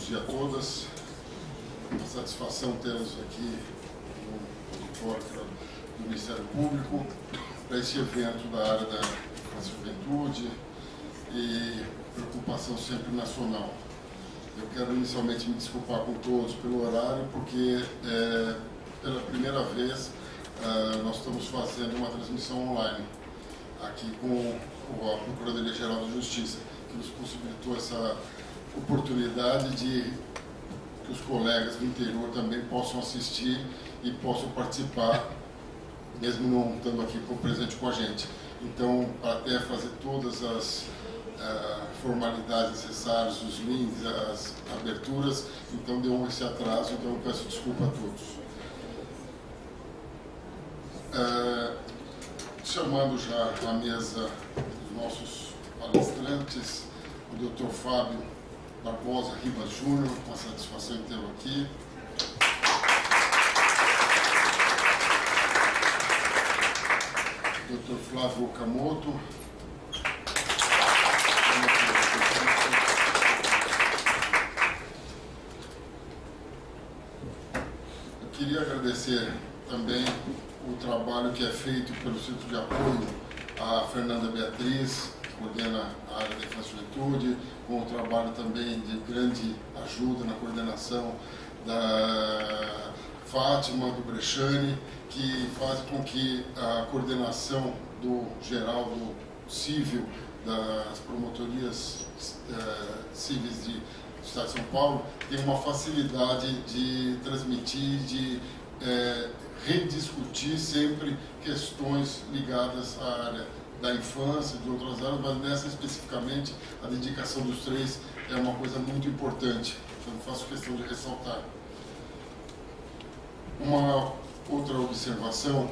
todos e a todas. Uma satisfação tê-los aqui no auditório do Ministério Público para esse evento da área da juventude e preocupação sempre nacional. Eu quero inicialmente me desculpar com todos pelo horário, porque pela primeira vez nós estamos fazendo uma transmissão online aqui com a Procuradoria-Geral da Justiça, que nos possibilitou essa oportunidade de que os colegas do interior também possam assistir e possam participar, mesmo não estando aqui presente com a gente. Então, para até fazer todas as formalidades necessárias, os links, as aberturas, então deu esse atraso, então eu peço desculpa a todos. Chamando já à mesa os nossos palestrantes, o Dr. Fábio Barbosa Ribas Júnior, uma satisfação em tê-lo aqui. Dr. Flávio Okamoto. Eu queria agradecer também o trabalho que é feito pelo Centro de Apoio a Fernanda Beatriz, que coordena a área da infância e juventude, com o trabalho também de grande ajuda na coordenação da Fátima, do Brechani, que faz com que a coordenação do geral do civil, das promotorias civis do Estado de São Paulo, tenha uma facilidade de transmitir, de rediscutir sempre questões ligadas à área da infância, de outras áreas, mas nessa especificamente a dedicação dos três é uma coisa muito importante, então faço questão de ressaltar. Uma outra observação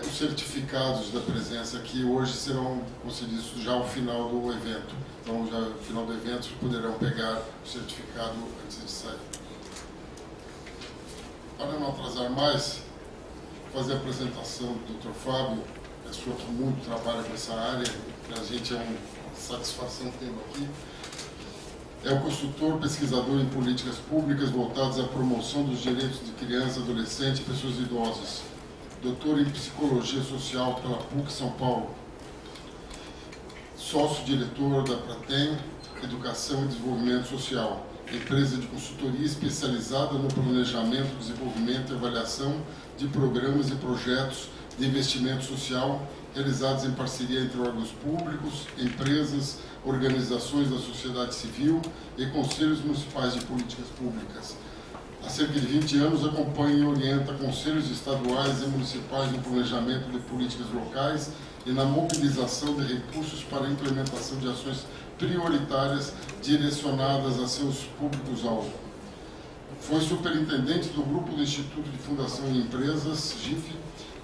os certificados da presença aqui hoje serão concedidos já ao final do evento, então já no final do evento poderão pegar o certificado antes de sair. Para não atrasar mais, fazer a apresentação do Dr. Fábio, pessoa que muito trabalha com essa área, para a gente é uma satisfação tê-lo aqui. É o consultor pesquisador em políticas públicas voltadas à promoção dos direitos de criança, adolescente e pessoas idosas. Doutor em Psicologia Social pela PUC São Paulo. Sócio-diretor da Pratem Educação e Desenvolvimento Social, empresa de consultoria especializada no planejamento, desenvolvimento e avaliação de programas e projetos de investimento social realizados em parceria entre órgãos públicos, empresas, organizações da sociedade civil e conselhos municipais de políticas públicas. Há cerca de 20 anos acompanha e orienta conselhos estaduais e municipais no planejamento de políticas locais e na mobilização de recursos para a implementação de ações prioritárias direcionadas a seus públicos-alvo. Foi superintendente do Grupo do Instituto de Fundação e Empresas, GIF,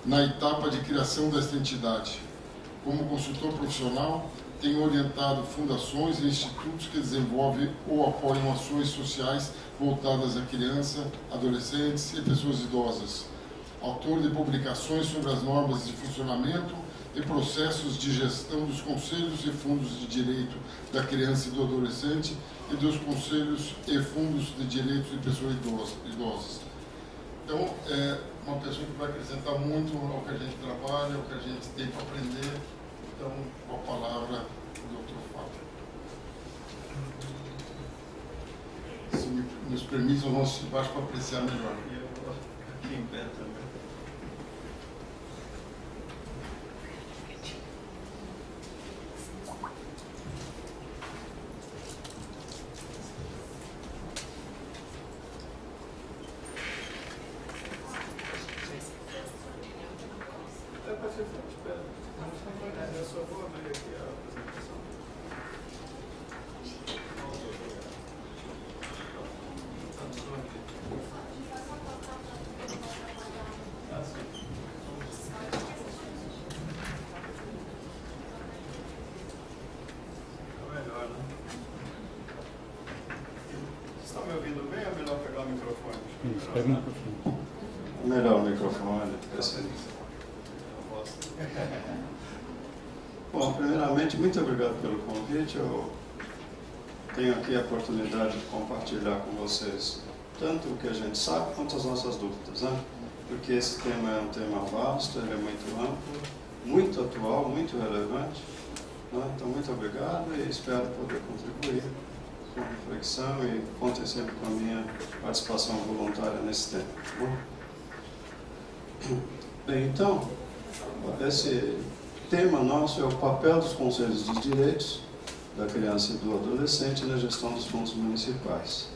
na etapa de criação desta entidade. Como consultor profissional, tem orientado fundações e institutos que desenvolvem ou apoiam ações sociais voltadas a crianças, adolescentes e pessoas idosas. Autor de publicações sobre as normas de funcionamento e processos de gestão dos conselhos e fundos de direito da criança e do adolescente e dos conselhos e fundos de direitos de pessoas idosas. Então, é uma pessoa que vai acrescentar muito ao que a gente trabalha, ao que a gente tem para aprender. Então, com a palavra, o Dr. Fábio. Se nos permite, vamos embaixo para apreciar melhor. Eu vou aqui em pé também. Eu só vou abrir aqui a apresentação. Melhor, né? Vocês estão me ouvindo bem ou é melhor pegar o microfone? Isso, pega o microfone. Melhor o microfone. Bom, primeiramente, muito obrigado pelo convite. Eu tenho aqui a oportunidade de compartilhar com vocês tanto o que a gente sabe quanto as nossas dúvidas, né? Porque esse tema é um tema vasto, ele é muito amplo, muito atual, muito relevante. Né? Então, muito obrigado e espero poder contribuir com a reflexão e contem sempre com a minha participação voluntária nesse tema. Bem, então, esse tema nosso é o papel dos conselhos dos direitos da criança e do adolescente na gestão dos fundos municipais.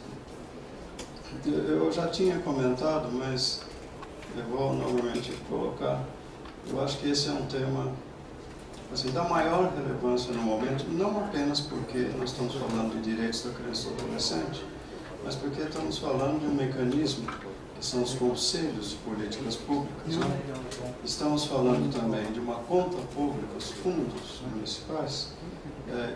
Eu já tinha comentado, mas eu vou novamente colocar. Eu acho que esse é um tema assim, da maior relevância no momento, não apenas porque nós estamos falando de direitos da criança e do adolescente, mas porque estamos falando de um mecanismo que são os conselhos de políticas públicas. Né? Estamos falando também de uma conta pública, os fundos municipais,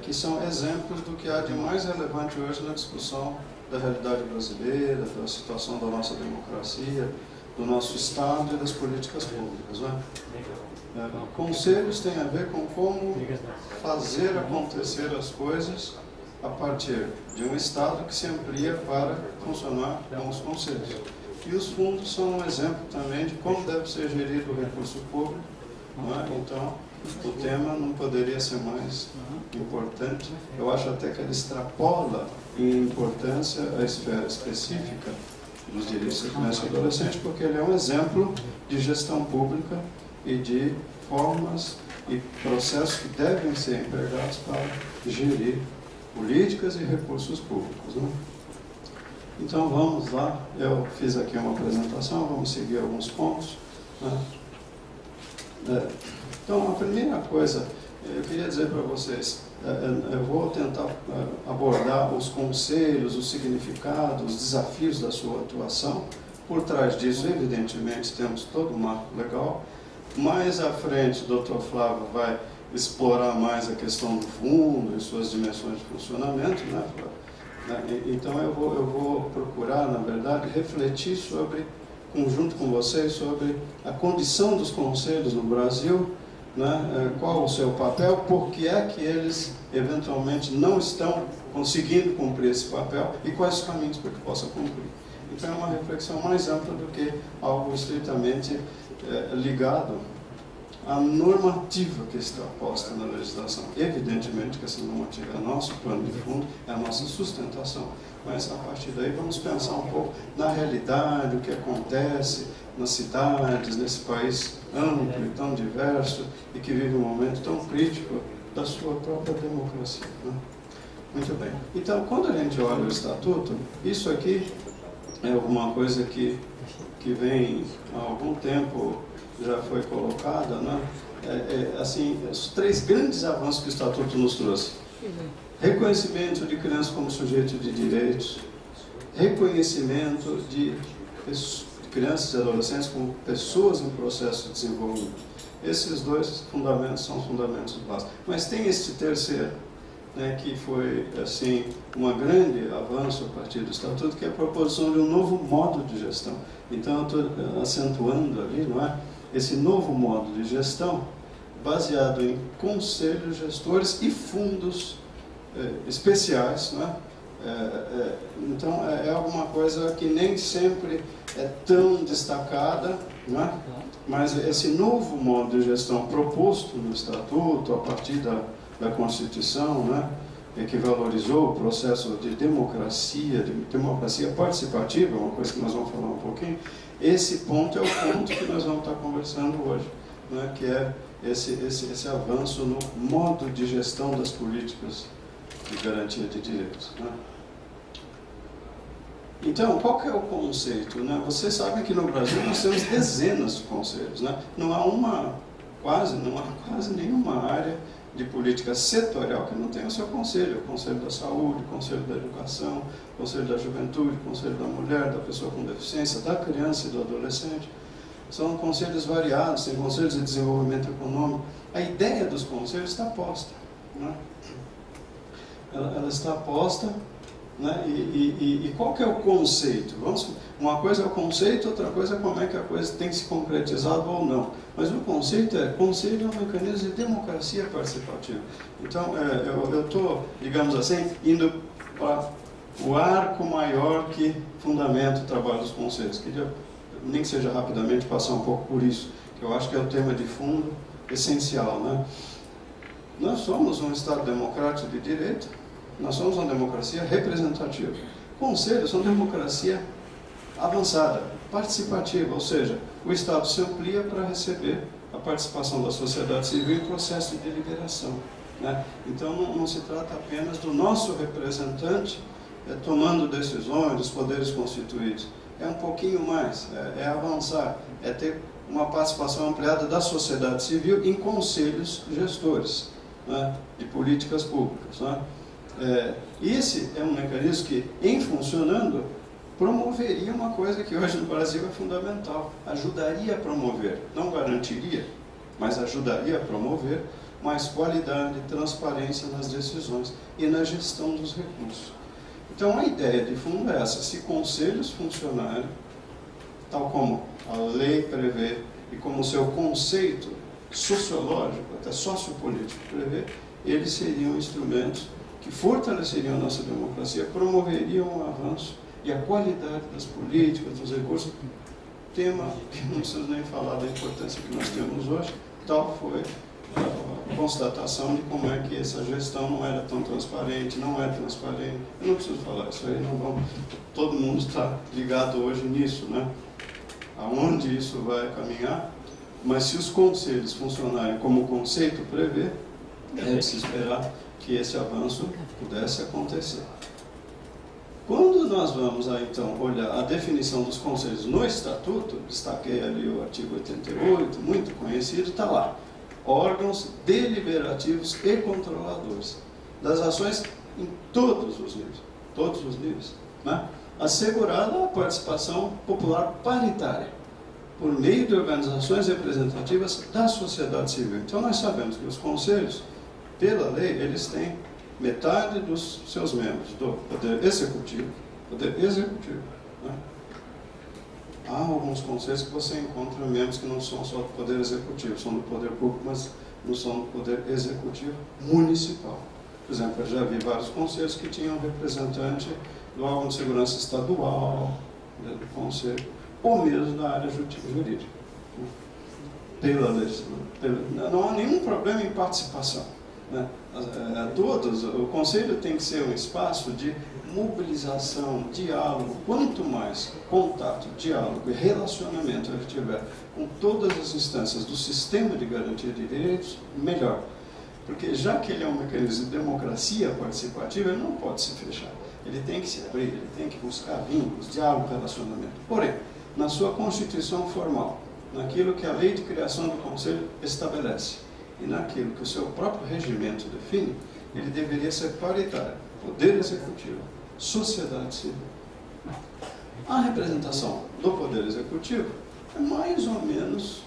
que são exemplos do que há de mais relevante hoje na discussão da realidade brasileira, da situação da nossa democracia, do nosso Estado e das políticas públicas. Né? Conselhos têm a ver com como fazer acontecer as coisas a partir de um Estado que se amplia para funcionar com os conselhos. E os fundos são um exemplo também de como deve ser gerido o recurso público. Não é? Então, o tema não poderia ser mais importante. Eu acho até que ele extrapola em importância a esfera específica dos direitos da criança e do adolescente, porque ele é um exemplo de gestão pública e de formas e processos que devem ser empregados para gerir políticas e recursos públicos. Né? Então vamos lá, eu fiz aqui uma apresentação, vamos seguir alguns pontos. Né? Então a primeira coisa, eu queria dizer para vocês, eu vou tentar abordar os conselhos, os significados, os desafios da sua atuação. Por trás disso, evidentemente, temos todo o marco legal. Mais à frente, o Dr. Flávio vai explorar mais a questão do fundo e suas dimensões de funcionamento, né, Flávio? Então eu vou procurar, na verdade, refletir sobre, junto com vocês, sobre a condição dos conselhos no Brasil, né, qual o seu papel, por que é que eles eventualmente não estão conseguindo cumprir esse papel e quais os caminhos para que possa cumprir. Então é uma reflexão mais ampla do que algo estritamente ligado à normativa que está posta na legislação. Evidentemente que essa normativa é nosso plano de fundo, é a nossa sustentação, mas a partir daí vamos pensar um pouco na realidade, o que acontece nas cidades, nesse país amplo e tão diverso e que vive um momento tão crítico da sua própria democracia. Né? Muito bem. Então, quando a gente olha o Estatuto, isso aqui é alguma coisa que vem há algum tempo, já foi colocada, né? Assim, os três grandes avanços que o Estatuto nos trouxe. Reconhecimento de crianças como sujeito de direitos, reconhecimento de crianças e adolescentes como pessoas em processo de desenvolvimento. Esses dois fundamentos são fundamentos básicos. Mas tem este terceiro, né, que foi assim, um grande avanço a partir do Estatuto, que é a proposição de um novo modo de gestão. Então, eu estou acentuando ali, não é? Esse novo modo de gestão baseado em conselhos gestores e fundos especiais, não é? Então, é alguma coisa que nem sempre é tão destacada, não é? Mas esse novo modo de gestão proposto no Estatuto, a partir da Constituição, né, que valorizou o processo de democracia participativa, uma coisa que nós vamos falar um pouquinho, esse ponto é o ponto que nós vamos estar conversando hoje, né, que é esse avanço no modo de gestão das políticas de garantia de direitos. Né? Então, qual que é o conceito? Né? Vocês sabem que no Brasil nós temos dezenas de conselhos. Né? Não há quase nenhuma área de política setorial que não tenha o seu conselho. O Conselho da Saúde, o Conselho da Educação, o Conselho da Juventude, o Conselho da Mulher, da Pessoa com Deficiência, da Criança e do Adolescente. São conselhos variados, tem conselhos de desenvolvimento econômico. A ideia dos conselhos está posta. Né? Ela está posta, né? E qual que é o conceito? Uma coisa é o conceito, outra coisa é como é que a coisa tem se concretizado ou não. Mas o conceito conselho é um mecanismo de democracia participativa. Então, eu estou, digamos assim, indo para o arco maior que fundamenta o trabalho dos conselhos. Queria, nem que seja rapidamente, passar um pouco por isso, que eu acho que é o tema de fundo essencial, né? Nós somos um Estado democrático de direito, nós somos uma democracia representativa. Conselhos são democracia avançada, participativa, ou seja, o Estado se amplia para receber a participação da sociedade civil em processo de deliberação, né? Então não se trata apenas do nosso representante tomando decisões dos poderes constituídos. É um pouquinho mais, é avançar, é ter uma participação ampliada da sociedade civil em conselhos gestores, né, de políticas públicas, né? Esse é um mecanismo que, em funcionando, promoveria uma coisa que hoje no Brasil é fundamental, ajudaria a promover, não garantiria, mas ajudaria a promover mais qualidade e transparência nas decisões e na gestão dos recursos. Então a ideia de fundo é essa: se conselhos funcionarem, tal como a lei prevê e como o seu conceito sociológico, até sociopolítico prevê, eles seriam instrumentos que fortaleceriam a nossa democracia, promoveriam o avanço e a qualidade das políticas, dos recursos, tema que não preciso nem falar da importância que nós temos hoje. Tal foi a constatação de como é que essa gestão não era tão transparente, não é transparente. Eu não preciso falar isso aí, não vamos. Todo mundo está ligado hoje nisso, né? Aonde isso vai caminhar? Mas se os conselhos funcionarem como o conceito prevê, é de se esperar que esse avanço pudesse acontecer. Quando nós vamos aí, então, olhar a definição dos conselhos no Estatuto, destaquei ali o artigo 88, muito conhecido, está lá: órgãos deliberativos e controladores das ações em todos os níveis, né? Assegurada a participação popular paritária, por meio de organizações representativas da sociedade civil. Então nós sabemos que os conselhos, pela lei, eles têm metade dos seus membros do Poder Executivo, né? Há alguns conselhos que você encontra membros que não são só do Poder Executivo, são do Poder Público, mas não são do Poder Executivo Municipal. Por exemplo, eu já vi vários conselhos que tinham representante do órgão de segurança estadual, do conselho, ou mesmo da área jurídica. Pela legislação. Não há nenhum problema em participação, né? O conselho tem que ser um espaço de mobilização, diálogo. Quanto mais contato, diálogo e relacionamento ele tiver com todas as instâncias do sistema de garantia de direitos, melhor. Porque já que ele é um mecanismo de democracia participativa, ele não pode se fechar. Ele tem que se abrir, ele tem que buscar vínculos, diálogo, relacionamento. Porém, na sua constituição formal, naquilo que a lei de criação do Conselho estabelece e naquilo que o seu próprio regimento define, ele deveria ser paritário: Poder Executivo, sociedade civil. A representação do Poder Executivo é mais ou menos,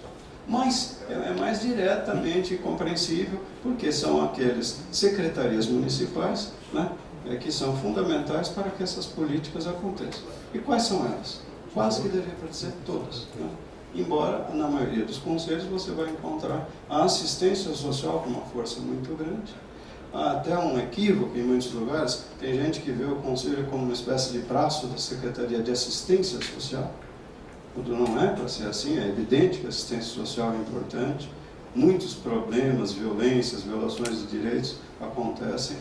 é mais diretamente compreensível, porque são aqueles secretarias municipais, né, que são fundamentais para que essas políticas aconteçam. E quais são elas? Quase que deveria dizer todas, né? Embora na maioria dos conselhos você vai encontrar a assistência social com uma força muito grande. Há até um equívoco em muitos lugares: tem gente que vê o conselho como uma espécie de braço da Secretaria de Assistência Social, quando não é para ser assim. É evidente que a assistência social é importante. Muitos problemas, violências, violações de direitos acontecem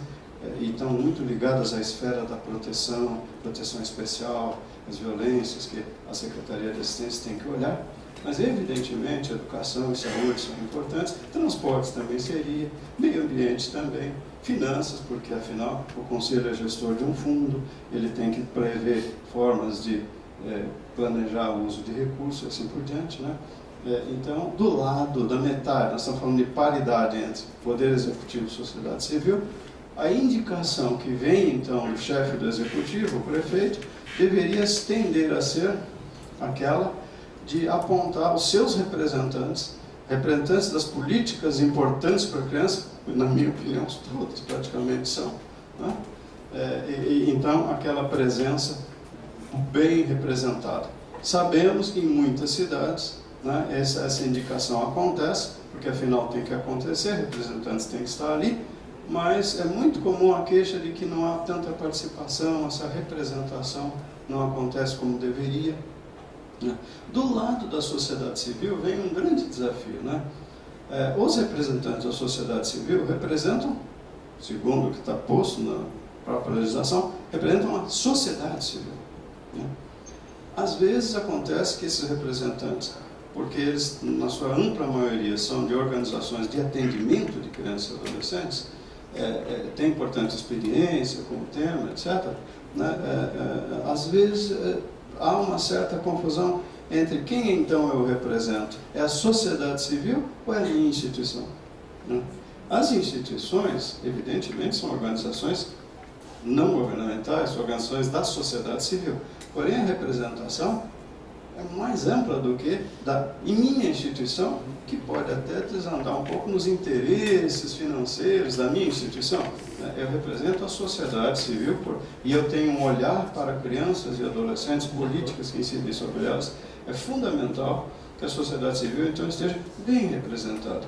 e estão muito ligadas à esfera da proteção especial, as violências que a Secretaria de Assistência tem que olhar. Mas, evidentemente, educação e saúde são importantes, transportes também seria, meio ambiente também, finanças, porque, afinal, o Conselho é gestor de um fundo, ele tem que prever formas de planejar o uso de recursos e assim por diante, né? Então, do lado da metade, nós estamos falando de paridade entre Poder Executivo e sociedade civil, a indicação que vem, então, do chefe do Executivo, o prefeito, deveria tender a ser aquela de apontar os seus representantes das políticas importantes para a criança, na minha opinião, todos praticamente são, né? Então, aquela presença bem representada. Sabemos que em muitas cidades, né, essa indicação acontece, porque afinal tem que acontecer, representantes têm que estar ali, mas é muito comum a queixa de que não há tanta participação, essa representação não acontece como deveria. Do lado da sociedade civil vem um grande desafio, né? Os representantes da sociedade civil representam, segundo o que está posto na própria legislação, representam a sociedade civil, né? Às vezes acontece que esses representantes, porque eles, na sua ampla maioria, são de organizações de atendimento de crianças e adolescentes, têm importante experiência com o tema, etc., né? Às vezes há uma certa confusão entre quem então eu represento. É a sociedade civil ou é a minha instituição, né? As instituições, evidentemente, são organizações não governamentais, organizações da sociedade civil. Porém, a representação é mais ampla do que em minha instituição, que pode até desandar um pouco nos interesses financeiros da minha instituição. Eu represento a sociedade civil e eu tenho um olhar para crianças e adolescentes, políticas que incidem sobre elas. É fundamental que a sociedade civil, então, esteja bem representada.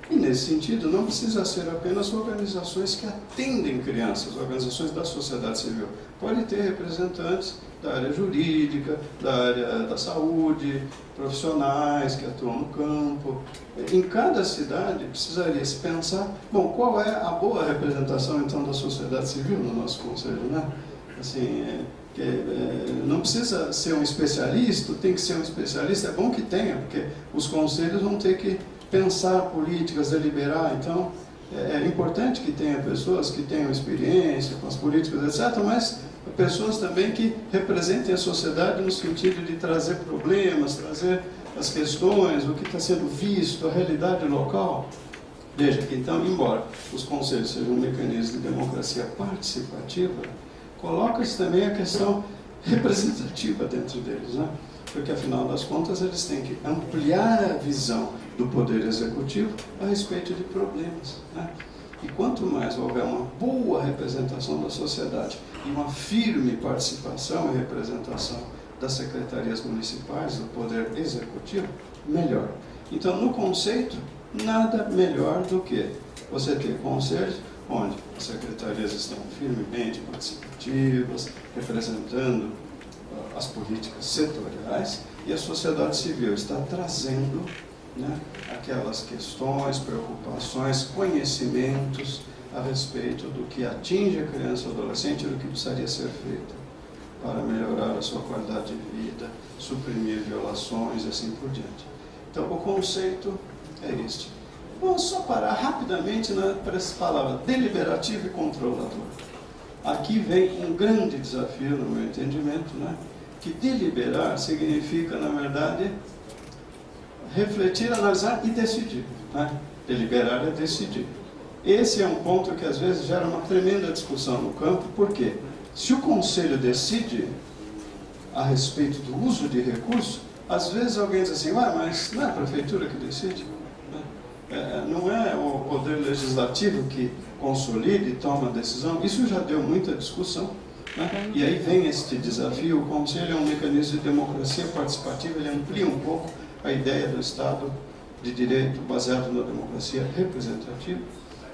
E, nesse sentido, não precisa ser apenas organizações que atendem crianças, organizações da sociedade civil. Pode ter representantes da área jurídica, da área da saúde, profissionais que atuam no campo. Em cada cidade precisaria se pensar, bom, qual é a boa representação, então, da sociedade civil no nosso conselho, né? Assim, não precisa ser um especialista, tem que ser um especialista, é bom que tenha, porque os conselhos vão ter que pensar políticas, deliberar. Então, é importante que tenha pessoas que tenham experiência com as políticas, etc., mas pessoas também que representem a sociedade no sentido de trazer problemas, trazer as questões, o que está sendo visto, a realidade local. Veja que, então, embora os conselhos sejam um mecanismo de democracia participativa, coloca-se também a questão representativa dentro deles, né? Porque, afinal das contas, eles têm que ampliar a visão do Poder Executivo a respeito de problemas, né? E quanto mais houver uma boa representação da sociedade e uma firme participação e representação das secretarias municipais, do Poder Executivo, melhor. Então, no conceito, nada melhor do que você ter conselhos onde as secretarias estão firmemente participativas, representando as políticas setoriais, e a sociedade civil está trazendo, né, aquelas questões, preocupações, conhecimentos a respeito do que atinge a criança e o adolescente e do que precisaria ser feito para melhorar a sua qualidade de vida, suprimir violações e assim por diante. Então, o conceito é este. Vamos só parar rapidamente para essa palavra deliberativo e controlador. Aqui vem um grande desafio, no meu entendimento, né? Que deliberar significa, na verdade, refletir, analisar e decidir, né? Deliberar é decidir. Esse é um ponto que às vezes gera uma tremenda discussão no campo, porque se o conselho decide a respeito do uso de recursos, às vezes alguém diz assim, mas não é a prefeitura que decide? Não é o poder legislativo que consolida e toma a decisão? Isso já deu muita discussão, né? E aí vem este desafio. O Conselho é um mecanismo de democracia participativa, ele amplia um pouco a ideia do Estado de Direito baseado na democracia representativa,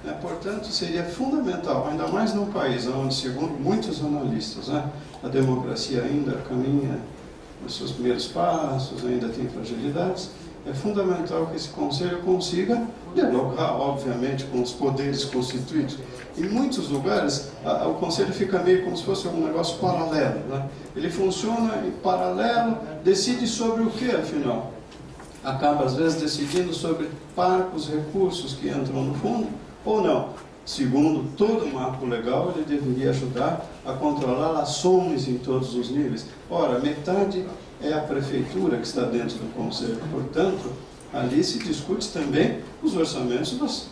né? Portanto, seria fundamental, ainda mais num país onde, segundo muitos analistas, né, a democracia ainda caminha nos seus primeiros passos, ainda tem fragilidades. É fundamental que esse Conselho consiga dialogar, obviamente, com os poderes constituídos. Em muitos lugares, o Conselho fica meio como se fosse um negócio paralelo, né? Ele funciona em paralelo, decide sobre o que, afinal? Acaba, às vezes, decidindo sobre os recursos que entram no fundo, ou não. Segundo todo o marco legal, ele deveria ajudar a controlar ações em todos os níveis. Ora, metade é a prefeitura que está dentro do Conselho. Portanto, ali se discute também os orçamentos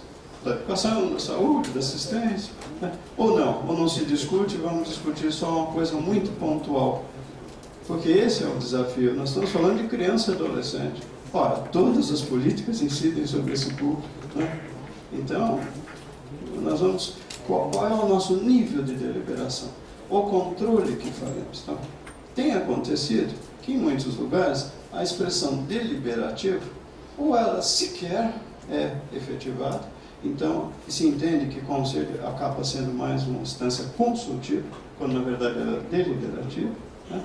da educação, da saúde, da assistência, né? Ou não se discute, vamos discutir só uma coisa muito pontual. Porque esse é o desafio. Nós estamos falando de criança e adolescente. Ora, todas as políticas incidem sobre esse público, né? Então, nós vamos... Qual é o nosso nível de deliberação? O controle que faremos. Então, tem acontecido que em muitos lugares a expressão deliberativa, ou ela sequer é efetivada, Então, se entende que o conselho acaba sendo mais uma instância consultiva, quando na verdade ela é deliberativa, né?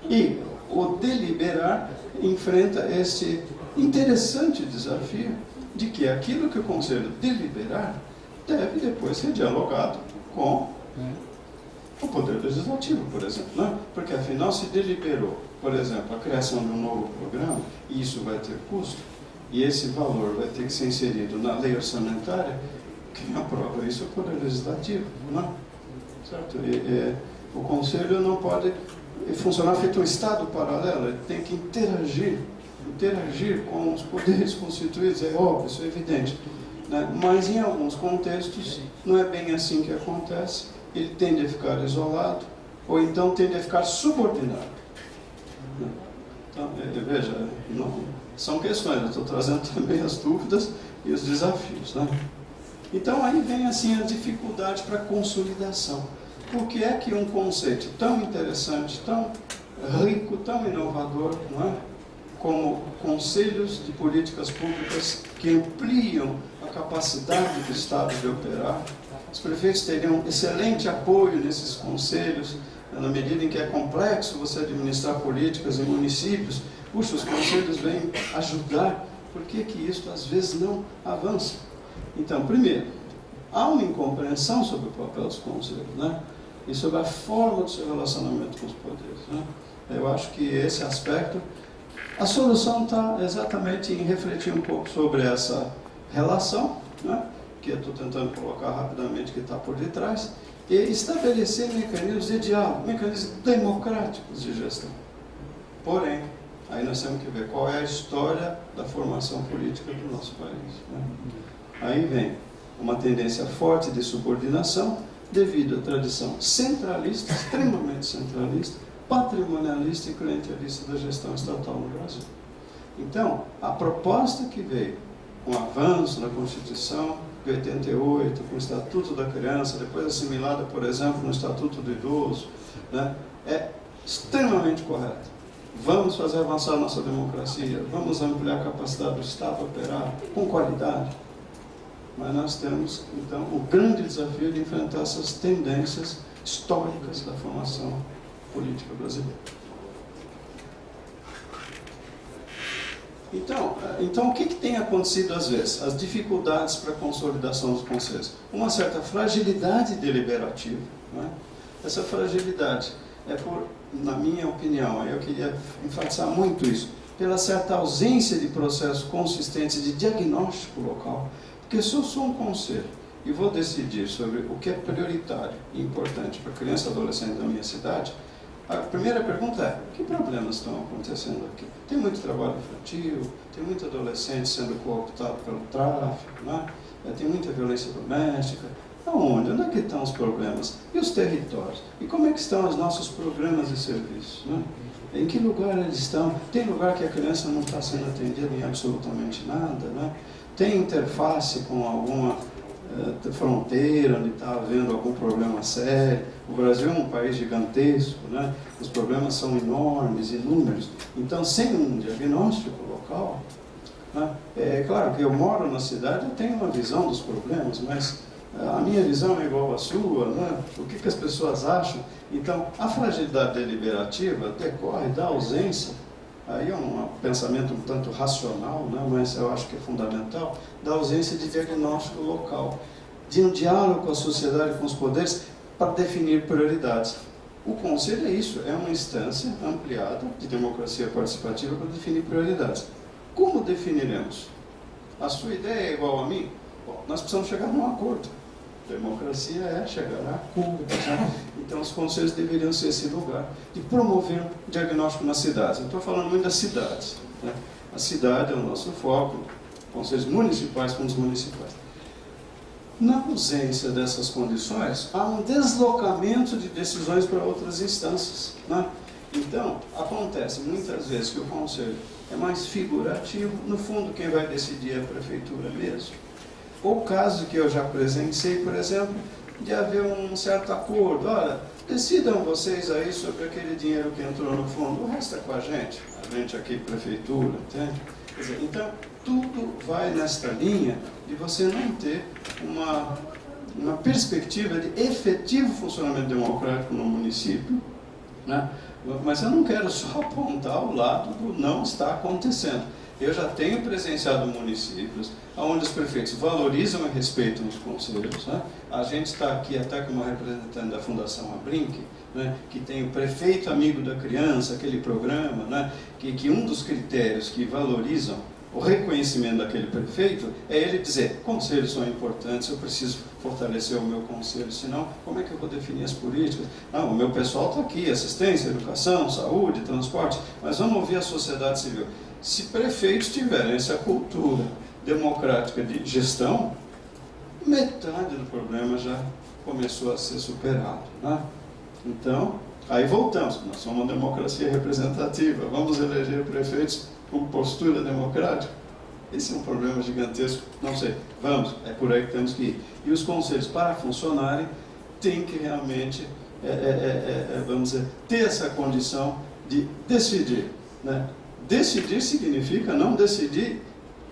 E o deliberar enfrenta este interessante desafio de que aquilo que o conselho deliberar deve depois ser dialogado com o Poder Legislativo, por exemplo, né? Porque afinal se deliberou, por exemplo, a criação de um novo programa, e isso vai ter custo, e esse valor vai ter que ser inserido na lei orçamentária, quem aprova isso é o Poder Legislativo, né? Certo? O Conselho não pode funcionar feito um Estado paralelo, ele tem que interagir com os poderes constituídos, é óbvio, isso é evidente, né? Mas em alguns contextos não é bem assim que acontece, ele tende a ficar isolado, ou então tende a ficar subordinado. Então, veja, não, são questões, eu estou trazendo também as dúvidas e os desafios, né? Então aí vem assim a dificuldade para a consolidação. Por que é que um conceito tão interessante, tão rico, tão inovador, não é? Como conselhos de políticas públicas que ampliam a capacidade do Estado de operar, os prefeitos teriam excelente apoio nesses conselhos, na medida em que é complexo você administrar políticas em municípios. Puxa, os conselhos vêm ajudar. Por que que isso às vezes não avança? Então, primeiro, há uma incompreensão sobre o papel dos conselhos, né? E sobre a forma do seu relacionamento com os poderes, né? Eu acho que esse aspecto, a solução está exatamente em refletir um pouco sobre essa relação, né? Que eu estou tentando colocar rapidamente que está por detrás, e estabelecer mecanismos de diálogo, mecanismos democráticos de gestão. Porém, aí nós temos que ver qual é a história da formação política do nosso país, né? Aí vem uma tendência forte de subordinação devido à tradição centralista, extremamente centralista, patrimonialista e clientelista da gestão estatal no Brasil. Então, a proposta que veio com o avanço na Constituição de 88, com o Estatuto da Criança, depois assimilada, por exemplo, no Estatuto do Idoso, né, é extremamente correta. Vamos fazer avançar a nossa democracia, vamos ampliar a capacidade do Estado a operar com qualidade. Mas nós temos, então, o grande desafio de enfrentar essas tendências históricas da formação política brasileira. Então o que tem acontecido às vezes? As dificuldades para a consolidação dos conselhos. Uma certa fragilidade deliberativa, né? Essa fragilidade é por, na minha opinião, eu queria enfatizar muito isso, pela certa ausência de processos consistentes de diagnóstico local. Porque se eu sou um conselho e vou decidir sobre o que é prioritário e importante para criança e adolescente da minha cidade, a primeira pergunta é: que problemas estão acontecendo aqui? Tem muito trabalho infantil, tem muito adolescente sendo cooptado pelo tráfico, né? Tem muita violência doméstica. Aonde? Onde é que estão os problemas? E os territórios? E como é que estão os nossos programas e serviços, né? Em que lugar eles estão? Tem lugar que a criança não está sendo atendida em absolutamente nada, né? Tem interface com alguma fronteira onde está havendo algum problema sério. O Brasil é um país gigantesco, né? Os problemas são enormes, inúmeros. Então, sem um diagnóstico local, né? É claro que eu moro na cidade, eu tenho uma visão dos problemas, mas a minha visão é igual à sua, né? O que as pessoas acham? Então, a fragilidade deliberativa decorre da ausência. Aí é um pensamento um tanto racional, né? Mas eu acho que é fundamental, da ausência de diagnóstico local, de um diálogo com a sociedade, com os poderes, para definir prioridades. O Conselho é isso, é uma instância ampliada de democracia participativa para definir prioridades. Como definiremos? A sua ideia é igual a mim? Bom, nós precisamos chegar num acordo. Democracia é chegar a acordo, né? Então os conselhos deveriam ser esse lugar de promover o diagnóstico nas cidades. Eu estou falando muito das cidades, né? A cidade é o nosso foco, conselhos municipais com os municipais. Na ausência dessas condições, há um deslocamento de decisões para outras instâncias, né? Então, acontece muitas vezes que o conselho é mais figurativo, no fundo quem vai decidir é a prefeitura mesmo. Ou caso que eu já presenciei, por exemplo, de haver um certo acordo: olha, decidam vocês aí sobre aquele dinheiro que entrou no fundo, o resto é com a gente aqui, prefeitura, entende? Quer dizer, então, tudo vai nesta linha de você não ter uma perspectiva de efetivo funcionamento democrático no município, né? Mas eu não quero só apontar o lado do não está acontecendo. Eu já tenho presenciado municípios onde os prefeitos valorizam e respeitam os conselhos, né? A gente está aqui até como representante da Fundação Abrinq, né, que tem o prefeito amigo da criança, aquele programa, né, que um dos critérios que valorizam o reconhecimento daquele prefeito é ele dizer: conselhos são importantes, eu preciso fortalecer o meu conselho, senão como é que eu vou definir as políticas? Não, o meu pessoal está aqui, assistência, educação, saúde, transporte, mas vamos ouvir a sociedade civil. Se prefeitos tiverem essa cultura democrática de gestão, metade do problema já começou a ser superado, né? Então, aí voltamos, nós somos uma democracia representativa, vamos eleger prefeitos com postura democrática? Esse é um problema gigantesco, não sei, vamos, é por aí que temos que ir. E os conselhos, para funcionarem, têm que realmente, vamos dizer, ter essa condição de decidir, né? Decidir significa não decidir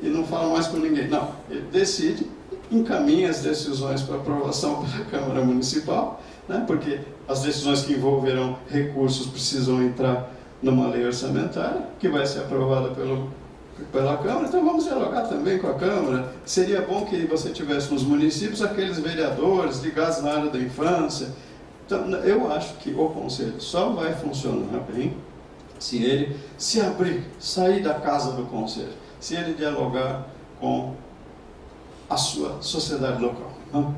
e não fala mais com ninguém, não, ele decide, encaminha as decisões para aprovação pela Câmara Municipal, né? Porque as decisões que envolverão recursos precisam entrar numa lei orçamentária, que vai ser aprovada pela Câmara, então vamos dialogar também com a Câmara. Seria bom que você tivesse nos municípios aqueles vereadores ligados na área da infância. Então, eu acho que o Conselho só vai funcionar bem se ele se abrir, sair da casa do Conselho, se ele dialogar com a sua sociedade local, né?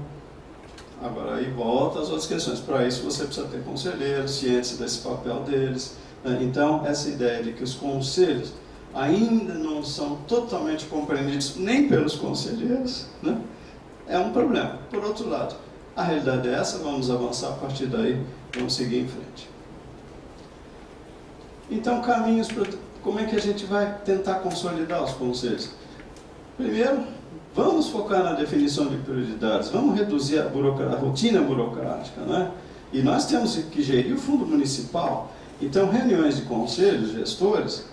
Agora, aí volta as outras questões. Para isso, você precisa ter conselheiros, cientes desse papel deles. Então, essa ideia de que os conselhos ainda não são totalmente compreendidos nem pelos conselheiros, né, é um problema. Por outro lado, a realidade é essa, vamos avançar a partir daí, vamos seguir em frente. Então, caminhos para... Como é que a gente vai tentar consolidar os conselhos? Primeiro, vamos focar na definição de prioridades, vamos reduzir a rotina burocrática, né? E nós temos que gerir o fundo municipal. Então, reuniões de conselhos, gestores,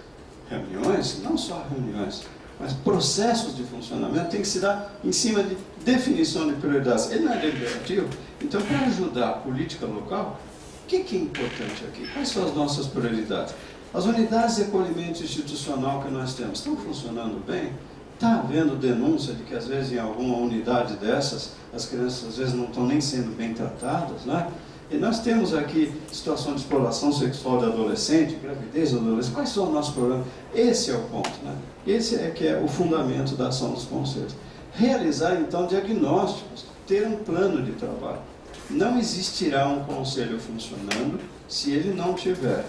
reuniões, não só reuniões, mas processos de funcionamento tem que se dar em cima de definição de prioridades. Ele não é deliberativo, então, para ajudar a política local, o que é importante aqui? Quais são as nossas prioridades? As unidades de acolhimento institucional que nós temos estão funcionando bem? Está havendo denúncia de que, às vezes, em alguma unidade dessas, as crianças, às vezes, não estão nem sendo bem tratadas, né? E nós temos aqui situação de exploração sexual de adolescente, gravidez de adolescente. Quais são os nossos problemas? Esse é o ponto, né? Esse é que é o fundamento da ação dos conselhos. Realizar, então, diagnósticos, ter um plano de trabalho. Não existirá um conselho funcionando se ele não tiver,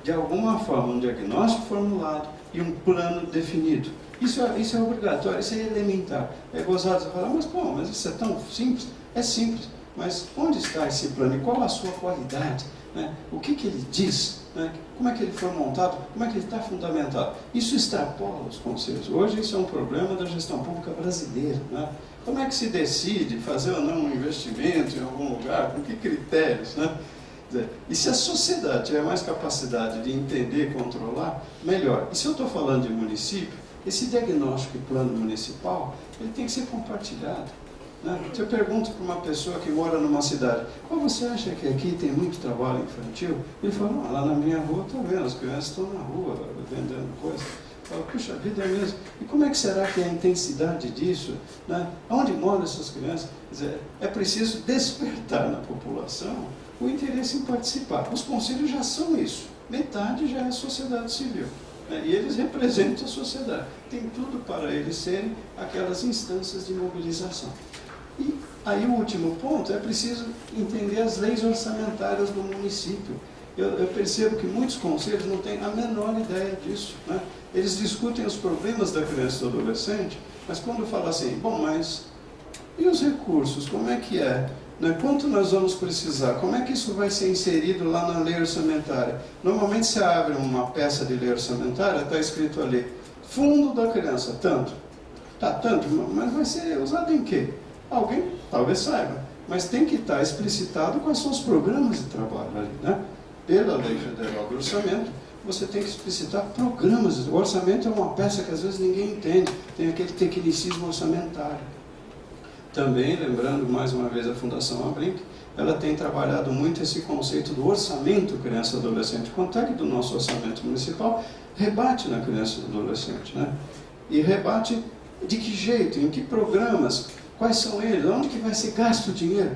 de alguma forma, um diagnóstico formulado e um plano definido. Isso é obrigatório, isso é elementar. É gozado de falar, mas isso é tão simples? É simples. Mas onde está esse plano e qual a sua qualidade? Né? O que ele diz? Né? Como é que ele foi montado? Como é que ele está fundamentado? Isso extrapola os conselhos. Hoje isso é um problema da gestão pública brasileira, né? Como é que se decide fazer ou não um investimento em algum lugar? Com que critérios? Né? E se a sociedade tiver mais capacidade de entender e controlar, melhor. E se eu estou falando de município, esse diagnóstico e plano municipal, ele tem que ser compartilhado. Né? Se eu pergunto para uma pessoa que mora numa cidade, você acha que aqui tem muito trabalho infantil? Ele fala, não, lá na minha rua estou vendo, as crianças estão na rua vendendo coisas. Eu falo, puxa vida, é mesmo. E como é que será que é a intensidade disso? Né? Onde moram essas crianças? Quer dizer, é preciso despertar na população o interesse em participar. Os conselhos já são isso. Metade já é a sociedade civil. E eles representam a sociedade. Tem tudo para eles serem aquelas instâncias de mobilização. E aí o último ponto é preciso entender as leis orçamentárias do município. Eu percebo que muitos conselhos não têm a menor ideia disso, né? Eles discutem os problemas da criança e do adolescente, mas quando falam assim, bom, mas e os recursos, como é que é? Né? Quanto nós vamos precisar? Como é que isso vai ser inserido lá na lei orçamentária? Normalmente você abre uma peça de lei orçamentária, está escrito ali, fundo da criança, tanto. Tá, tanto, mas vai ser usado em quê? Alguém talvez saiba, mas tem que estar explicitado quais são os programas de trabalho ali, né? Pela Lei Federal do Orçamento, você tem que explicitar programas. O orçamento é uma peça que às vezes ninguém entende, tem aquele tecnicismo orçamentário. Também, lembrando mais uma vez a Fundação Abrinq, ela tem trabalhado muito esse conceito do orçamento criança e adolescente. Quanto é que do nosso orçamento municipal rebate na criança e adolescente, né? E rebate de que jeito, em que programas, quais são eles, onde que vai ser gasto o dinheiro?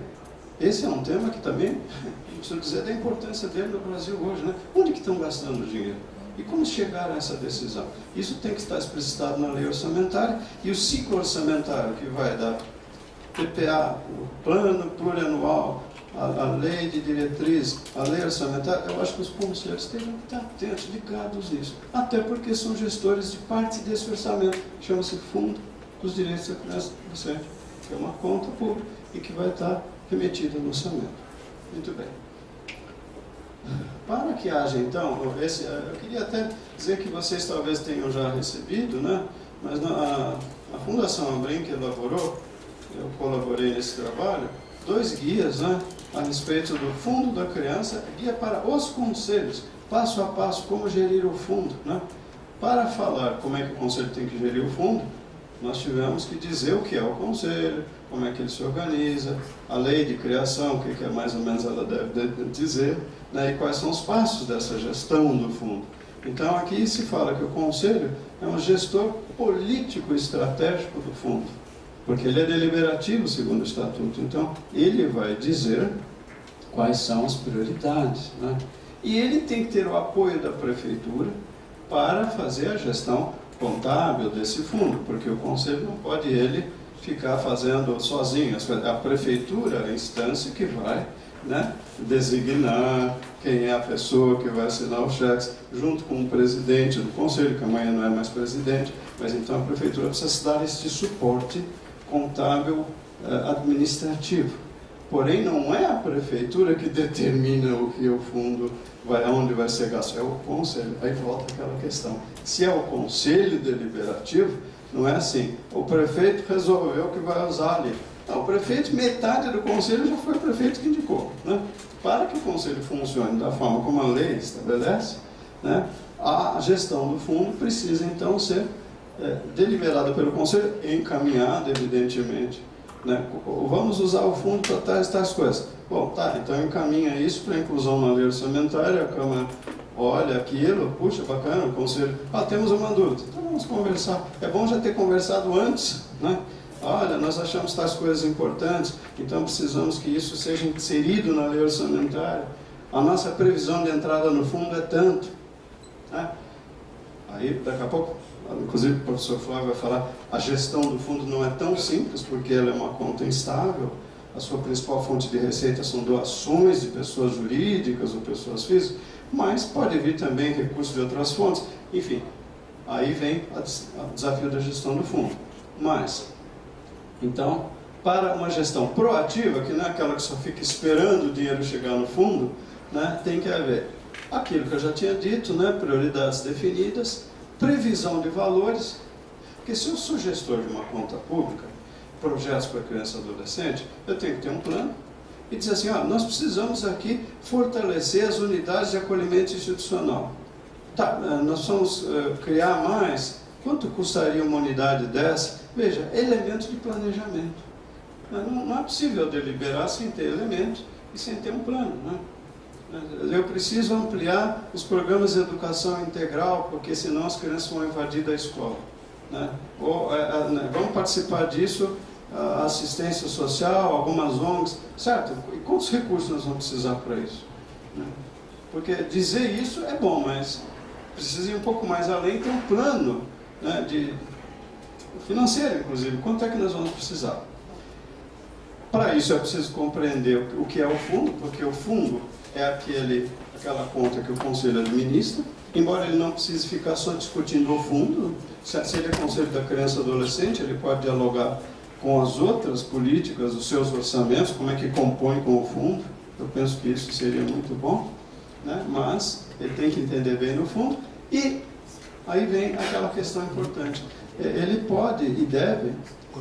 Esse é um tema que também, não preciso dizer da importância dele no Brasil hoje, né? Onde que estão gastando o dinheiro? E como chegar a essa decisão? Isso tem que estar explicitado na lei orçamentária, e o ciclo orçamentário que vai dar PPA, o plano plurianual, a lei de diretriz, a lei orçamentária, eu acho que os conselheiros teriam que estar atentos, ligados nisso. Até porque são gestores de parte desse orçamento, chama-se Fundo dos Direitos da Criança e do Adolescente, que é uma conta pública e que vai estar remetida no orçamento. Muito bem. Para que haja, então, eu queria até dizer que vocês talvez tenham já recebido, né? Mas a Fundação Abrinq elaborou, eu colaborei nesse trabalho, 2 guias, né, a respeito do Fundo da Criança, guia para os conselhos, passo a passo, como gerir o fundo, né? Para falar como é que o conselho tem que gerir o fundo, nós tivemos que dizer o que é o conselho, como é que ele se organiza, a lei de criação, o que é mais ou menos ela deve dizer, né, e quais são os passos dessa gestão do fundo. Então aqui se fala que o conselho é um gestor político estratégico do fundo, porque ele é deliberativo segundo o estatuto, então ele vai dizer quais são as prioridades, né? E ele tem que ter o apoio da prefeitura para fazer a gestão contábil desse fundo, porque o conselho não pode ele ficar fazendo sozinho, a prefeitura é a instância que vai, né, designar quem é a pessoa que vai assinar os cheques, junto com o presidente do conselho, que amanhã não é mais presidente, mas então a prefeitura precisa dar esse suporte contábil administrativo. Porém, não é a prefeitura que determina o que o fundo vai, aonde vai ser gasto, é o conselho. Aí volta aquela questão. Se é o conselho deliberativo, não é assim, o prefeito resolveu que vai usar ali. Não, o prefeito, metade do conselho já foi o prefeito que indicou, né? Para que o conselho funcione da forma como a lei estabelece, né, a gestão do fundo precisa então ser deliberada pelo conselho, encaminhada, evidentemente, né? Vamos usar o fundo para tais coisas. Bom, tá, então encaminha isso para inclusão na lei orçamentária, a Câmara olha aquilo, puxa, bacana, o conselho, temos uma dúvida, então vamos conversar. É bom já ter conversado antes, né? Olha, nós achamos tais coisas importantes, então precisamos que isso seja inserido na lei orçamentária. A nossa previsão de entrada no fundo é tanto, né? Aí, daqui a pouco, inclusive o professor Flávio vai falar, a gestão do fundo não é tão simples, porque ela é uma conta instável, a sua principal fonte de receita são doações de pessoas jurídicas ou pessoas físicas, mas pode vir também recursos de outras fontes, enfim, aí vem o desafio da gestão do fundo. Mas, então, para uma gestão proativa, que não é aquela que só fica esperando o dinheiro chegar no fundo, né, tem que haver aquilo que eu já tinha dito, né, prioridades definidas, previsão de valores, porque se eu sou gestor de uma conta pública, projetos para criança e adolescente, eu tenho que ter um plano e dizer assim, nós precisamos aqui fortalecer as unidades de acolhimento institucional. Tá, nós vamos criar mais, quanto custaria uma unidade dessa? Veja, elementos de planejamento. Não é possível deliberar sem ter elementos e sem ter um plano, né? Eu preciso ampliar os programas de educação integral, porque senão as crianças vão invadir da escola, né? Ou vão participar disso, a assistência social, algumas ONGs, certo? E quantos recursos nós vamos precisar para isso, né? Porque dizer isso é bom, mas precisa ir um pouco mais além, ter um plano, né, financeiro, inclusive, quanto é que nós vamos precisar. Para isso é preciso compreender o que é o fundo, porque o fundo é aquela conta que o conselho administra, embora ele não precise ficar só discutindo o fundo, se ele é conselho da criança e adolescente, ele pode dialogar com as outras políticas, os seus orçamentos, como é que compõe com o fundo, eu penso que isso seria muito bom, né? Mas ele tem que entender bem no fundo, e aí vem aquela questão importante, ele pode e deve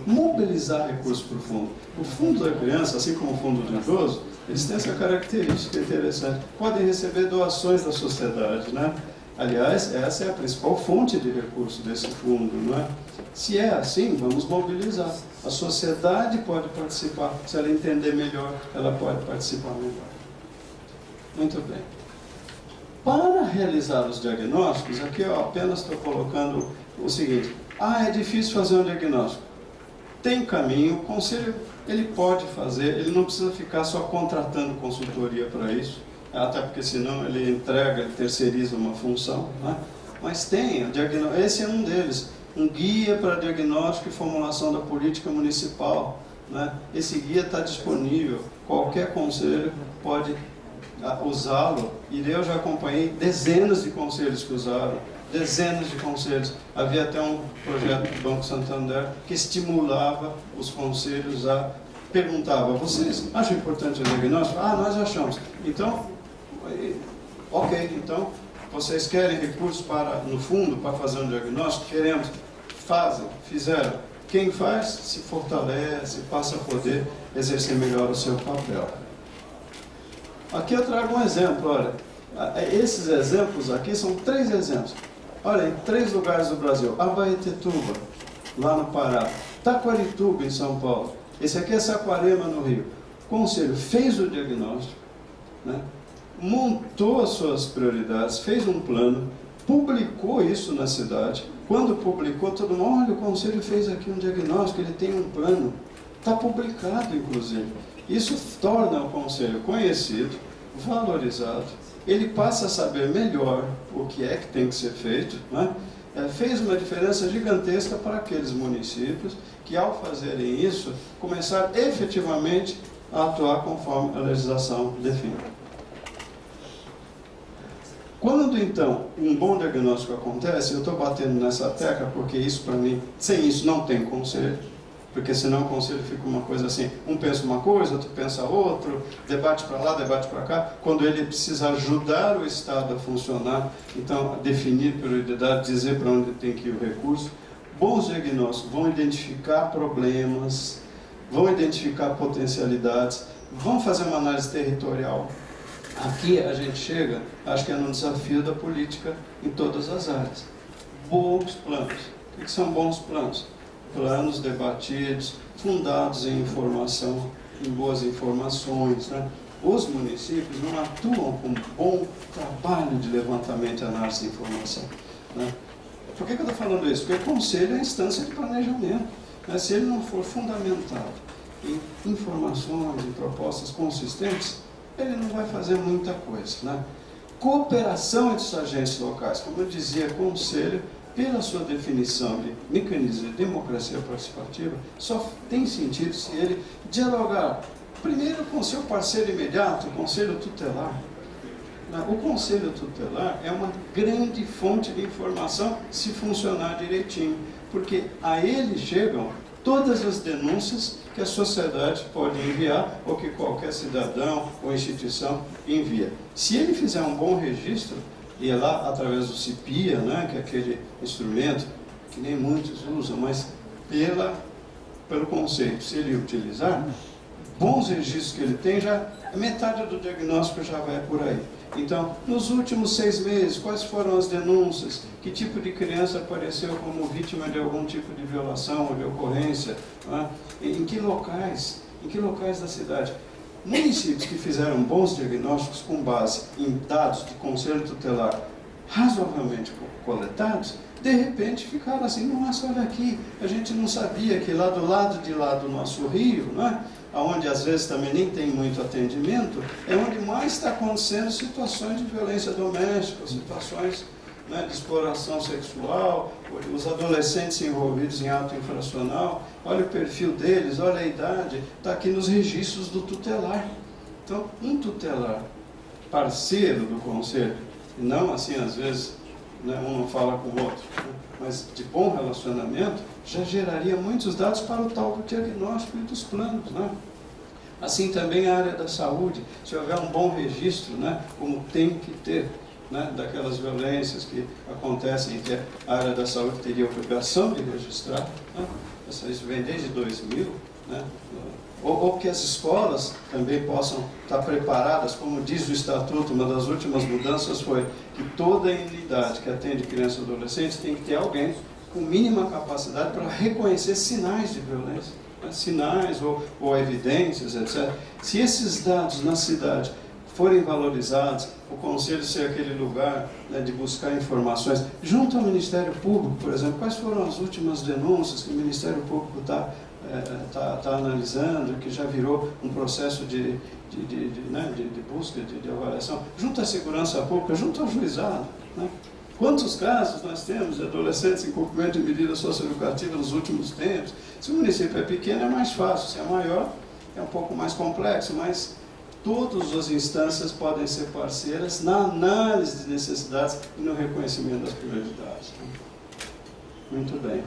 mobilizar recursos para o fundo. O fundo da criança, assim como o fundo do idoso, eles têm essa característica interessante. Podem receber doações da sociedade, né? Aliás, essa é a principal fonte de recurso desse fundo, não é? Se é assim, vamos mobilizar. A sociedade pode participar. Se ela entender melhor, ela pode participar melhor. Muito bem. Para realizar os diagnósticos, aqui eu apenas estou colocando o seguinte. É difícil fazer um diagnóstico. Tem caminho, o conselho ele pode fazer, ele não precisa ficar só contratando consultoria para isso, até porque senão ele entrega, ele terceiriza uma função, né? Mas tem, esse é um deles, um guia para diagnóstico e formulação da política municipal, né? Esse guia está disponível, qualquer conselho pode usá-lo, e eu já acompanhei dezenas de conselhos que usaram, dezenas de conselhos. Havia até um projeto do Banco Santander que estimulava os conselhos a perguntava, vocês acham importante o diagnóstico? Nós achamos. Então, ok, então vocês querem recursos para, no fundo, para fazer um diagnóstico? Queremos. Fazem, fizeram. Quem faz se fortalece, passa a poder exercer melhor o seu papel. Aqui eu trago um exemplo, olha. Esses exemplos aqui são 3 exemplos. Olha, em 3 lugares do Brasil. Abaetetuba, lá no Pará. Taquarituba, em São Paulo. Esse aqui é Saquarema, no Rio. O conselho fez o diagnóstico, né? Montou as suas prioridades, fez um plano, publicou isso na cidade. Quando publicou, todo mundo, olha, o conselho fez aqui um diagnóstico, ele tem um plano. Está publicado, inclusive. Isso torna o conselho conhecido, valorizado. Ele passa a saber melhor o que é que tem que ser feito, né? Fez uma diferença gigantesca para aqueles municípios que, ao fazerem isso, começaram efetivamente a atuar conforme a legislação define. Quando, então, um bom diagnóstico acontece, eu estou batendo nessa tecla porque isso, para mim, sem isso não tem conselho, porque senão o conselho fica uma coisa assim, um pensa uma coisa, outro pensa outro, debate para lá, debate para cá, quando ele precisa ajudar o Estado a funcionar, então definir prioridade, dizer para onde tem que ir o recurso. Bons diagnósticos vão identificar problemas, vão identificar potencialidades, vão fazer uma análise territorial. Aqui a gente chega, acho que é no desafio da política em todas as áreas. Bons planos. O que são bons planos? Planos debatidos, fundados em informação, em boas informações, né? Os municípios não atuam com bom trabalho de levantamento e análise de informação, né? Por que eu estou falando isso? Porque o conselho é a instância de planejamento, né? Se ele não for fundamentado em informações e propostas consistentes, ele não vai fazer muita coisa, né? Cooperação entre os agentes locais, como eu dizia, conselho, pela sua definição de mecanismo de democracia participativa, só tem sentido se ele dialogar, primeiro com o seu parceiro imediato, o Conselho Tutelar. O Conselho Tutelar é uma grande fonte de informação se funcionar direitinho, porque a ele chegam todas as denúncias que a sociedade pode enviar ou que qualquer cidadão ou instituição envia. Se ele fizer um bom registro, e é lá através do CIPIA, né, que é aquele instrumento que nem muitos usam, mas pelo conceito, se ele utilizar, bons registros que ele tem, já metade do diagnóstico já vai por aí. Então, nos últimos 6 meses, quais foram as denúncias? Que tipo de criança apareceu como vítima de algum tipo de violação ou de ocorrência? Né? Em que locais da cidade? Municípios que fizeram bons diagnósticos com base em dados de conselho tutelar razoavelmente coletados, de repente ficaram assim, nossa, olha aqui, a gente não sabia que lá do lado de lá do nosso rio, né, onde às vezes também nem tem muito atendimento, é onde mais está acontecendo situações de violência doméstica, situações, né, de exploração sexual, os adolescentes envolvidos em ato infracional, olha o perfil deles, olha a idade, está aqui nos registros do tutelar. Então, um tutelar parceiro do conselho, e não assim, às vezes, né, um não fala com o outro, né, mas de bom relacionamento, já geraria muitos dados para o tal do diagnóstico e dos planos, né? Assim também a área da saúde, se houver um bom registro, né, como tem que ter, né, daquelas violências que acontecem, que a área da saúde teria a obrigação de registrar, né? Isso vem desde 2000, né, ou que as escolas também possam estar preparadas, como diz o Estatuto, uma das últimas mudanças foi que toda unidade que atende crianças e adolescentes tem que ter alguém com mínima capacidade para reconhecer sinais de violência, né? Sinais ou evidências, etc. Se esses dados na cidade forem valorizados, o Conselho ser aquele lugar, né, de buscar informações, junto ao Ministério Público, por exemplo, quais foram as últimas denúncias que o Ministério Público está analisando, que já virou um processo de busca, de avaliação, junto à segurança pública, junto ao juizado, né? Quantos casos nós temos de adolescentes em cumprimento de medidas socioeducativas nos últimos tempos? Se o município é pequeno é mais fácil, se é maior é um pouco mais complexo, mas todas as instâncias podem ser parceiras na análise de necessidades e no reconhecimento das prioridades. Muito bem.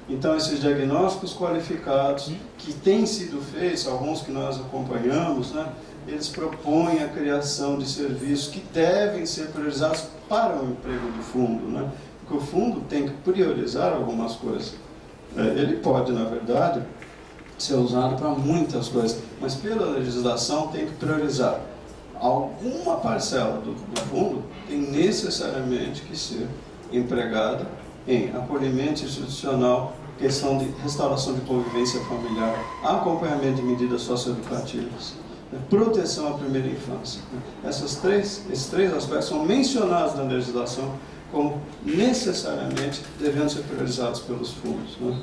Então, esses diagnósticos qualificados, que têm sido feitos, alguns que nós acompanhamos, né, eles propõem a criação de serviços que devem ser priorizados para o emprego do fundo, né? Porque o fundo tem que priorizar algumas coisas. Ele pode, na verdade, ser usado para muitas coisas, mas pela legislação tem que priorizar. Alguma parcela do fundo tem necessariamente que ser empregada em acolhimento institucional, questão de restauração de convivência familiar, acompanhamento de medidas socioeducativas, proteção à primeira infância. Esses três aspectos são mencionados na legislação como necessariamente devendo ser priorizados pelos fundos, né?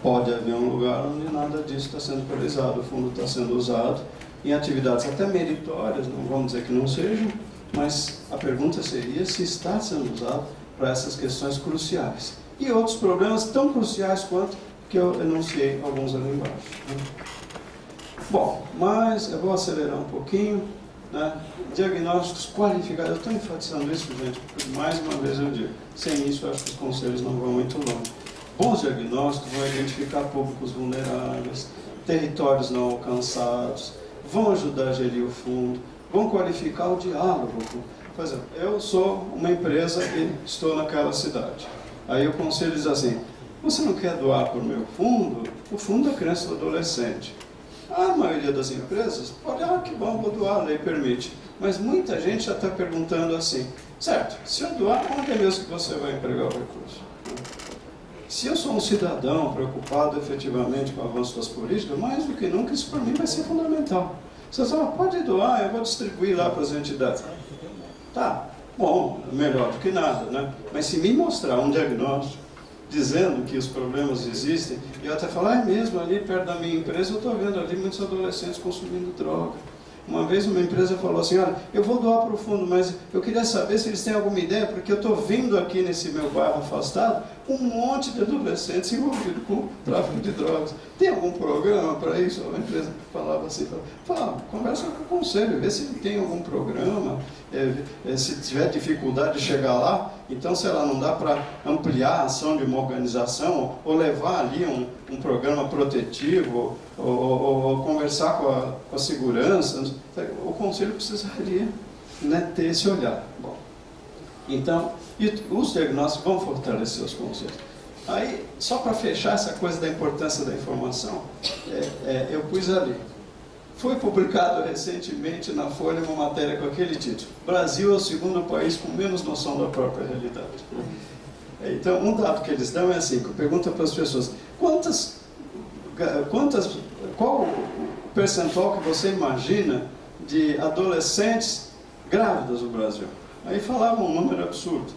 Pode haver um lugar onde nada disso está sendo priorizado, o fundo está sendo usado em atividades até meritórias, não vamos dizer que não sejam, mas a pergunta seria se está sendo usado para essas questões cruciais. E outros problemas tão cruciais quanto que eu enunciei alguns ali embaixo, né? Bom, mas eu vou acelerar um pouquinho, né? Diagnósticos qualificados, eu estou enfatizando isso, gente, porque mais uma vez eu digo, sem isso eu acho que os conselhos não vão muito longe. Bons diagnósticos vão identificar públicos vulneráveis, territórios não alcançados, vão ajudar a gerir o fundo, vão qualificar o diálogo. Por exemplo, eu sou uma empresa e estou naquela cidade. Aí o conselho diz assim, você não quer doar para o meu fundo? O fundo é criança e adolescente. A maioria das empresas pode, que bom, vou doar, a lei permite. Mas muita gente já está perguntando assim, certo, se eu doar, onde é mesmo que você vai empregar o recurso? Se eu sou um cidadão preocupado efetivamente com o avanço das políticas, mais do que nunca isso para mim vai ser fundamental. Você fala, pode doar, eu vou distribuir lá para as entidades. Tá, bom, melhor do que nada, né? Mas se me mostrar um diagnóstico dizendo que os problemas existem, e eu até falar, mesmo ali perto da minha empresa, eu estou vendo ali muitos adolescentes consumindo droga. Uma vez uma empresa falou assim, olha, eu vou doar para o fundo, mas eu queria saber se eles têm alguma ideia, porque eu estou vendo aqui nesse meu bairro afastado um monte de adolescentes envolvidos com tráfico de drogas. Tem algum programa para isso? Uma empresa falava assim, conversa com o conselho, vê se tem algum programa, se tiver dificuldade de chegar lá, então, sei lá, não dá para ampliar a ação de uma organização ou levar ali um programa protetivo ou conversar com a segurança. O conselho precisaria, né, ter esse olhar. Bom, então, e os diagnósticos vão fortalecer os conselhos. Aí, só para fechar essa coisa da importância da informação, eu pus ali. Foi publicado recentemente na Folha uma matéria com aquele título: Brasil é o segundo país com menos noção da própria realidade. Então, um dado que eles dão é assim, que pergunta para as pessoas, qual o percentual que você imagina de adolescentes grávidas no Brasil? Aí falavam um número absurdo,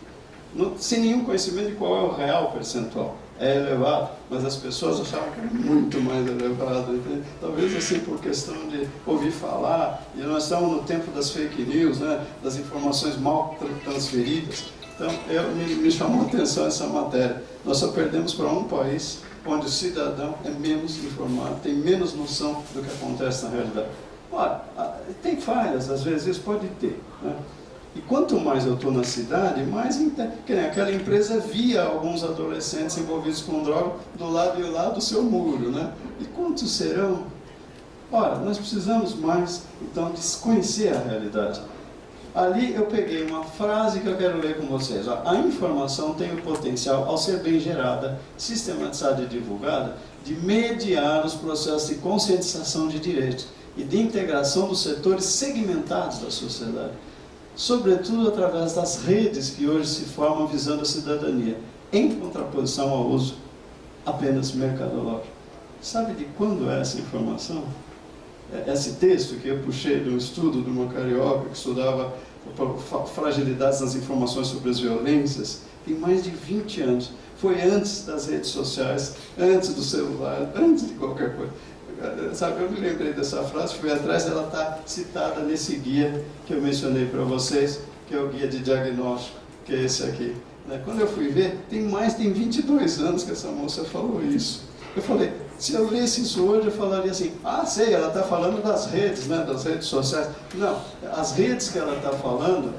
sem nenhum conhecimento de qual é o real percentual. É elevado, mas as pessoas achavam que era muito mais elevado. Entende? Talvez assim por questão de ouvir falar, e nós estamos no tempo das fake news, né, das informações mal transferidas. Então, me chamou a atenção essa matéria. Nós só perdemos para um país onde o cidadão é menos informado, tem menos noção do que acontece na realidade. Ora, tem falhas, às vezes isso pode ter, né? E quanto mais eu estou na cidade, mais que nem aquela empresa via alguns adolescentes envolvidos com droga do lado e lá do seu muro, né? E quantos serão? Ora, nós precisamos mais, então, de conhecer a realidade. ali eu peguei uma frase que eu quero ler com vocês. Ó. A informação tem o potencial, ao ser bem gerada, sistematizada e divulgada, de mediar os processos de conscientização de direitos e de integração dos setores segmentados da sociedade, sobretudo através das redes que hoje se formam visando a cidadania, em contraposição ao uso apenas mercadológico. Sabe de quando é essa informação? Esse texto que eu puxei de um estudo de uma carioca que estudava fragilidades nas informações sobre as violências, tem mais de 20 anos. Foi antes das redes sociais, antes do celular, antes de qualquer coisa. Sabe, eu me lembrei dessa frase, fui atrás, ela está citada nesse guia que eu mencionei para vocês, que é o guia de diagnóstico, que é esse aqui. Quando eu fui ver, tem 22 anos que essa moça falou isso. Eu falei, se eu lesse isso hoje, eu falaria assim, sei, ela está falando das redes, das redes sociais. Não, as redes que ela está falando,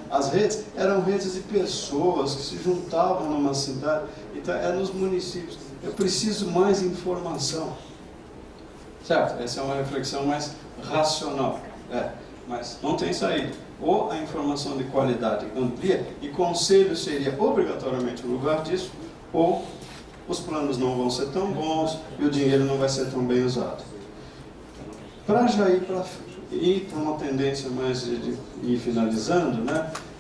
as redes eram redes de pessoas que se juntavam numa cidade, então é nos municípios. Eu preciso mais informação. Certo? Essa é uma reflexão mais racional, mas não tem saída. Ou a informação de qualidade amplia, e conselho seria obrigatoriamente o lugar disso, ou os planos não vão ser tão bons e o dinheiro não vai ser tão bem usado. Para já ir para uma tendência mais de ir finalizando,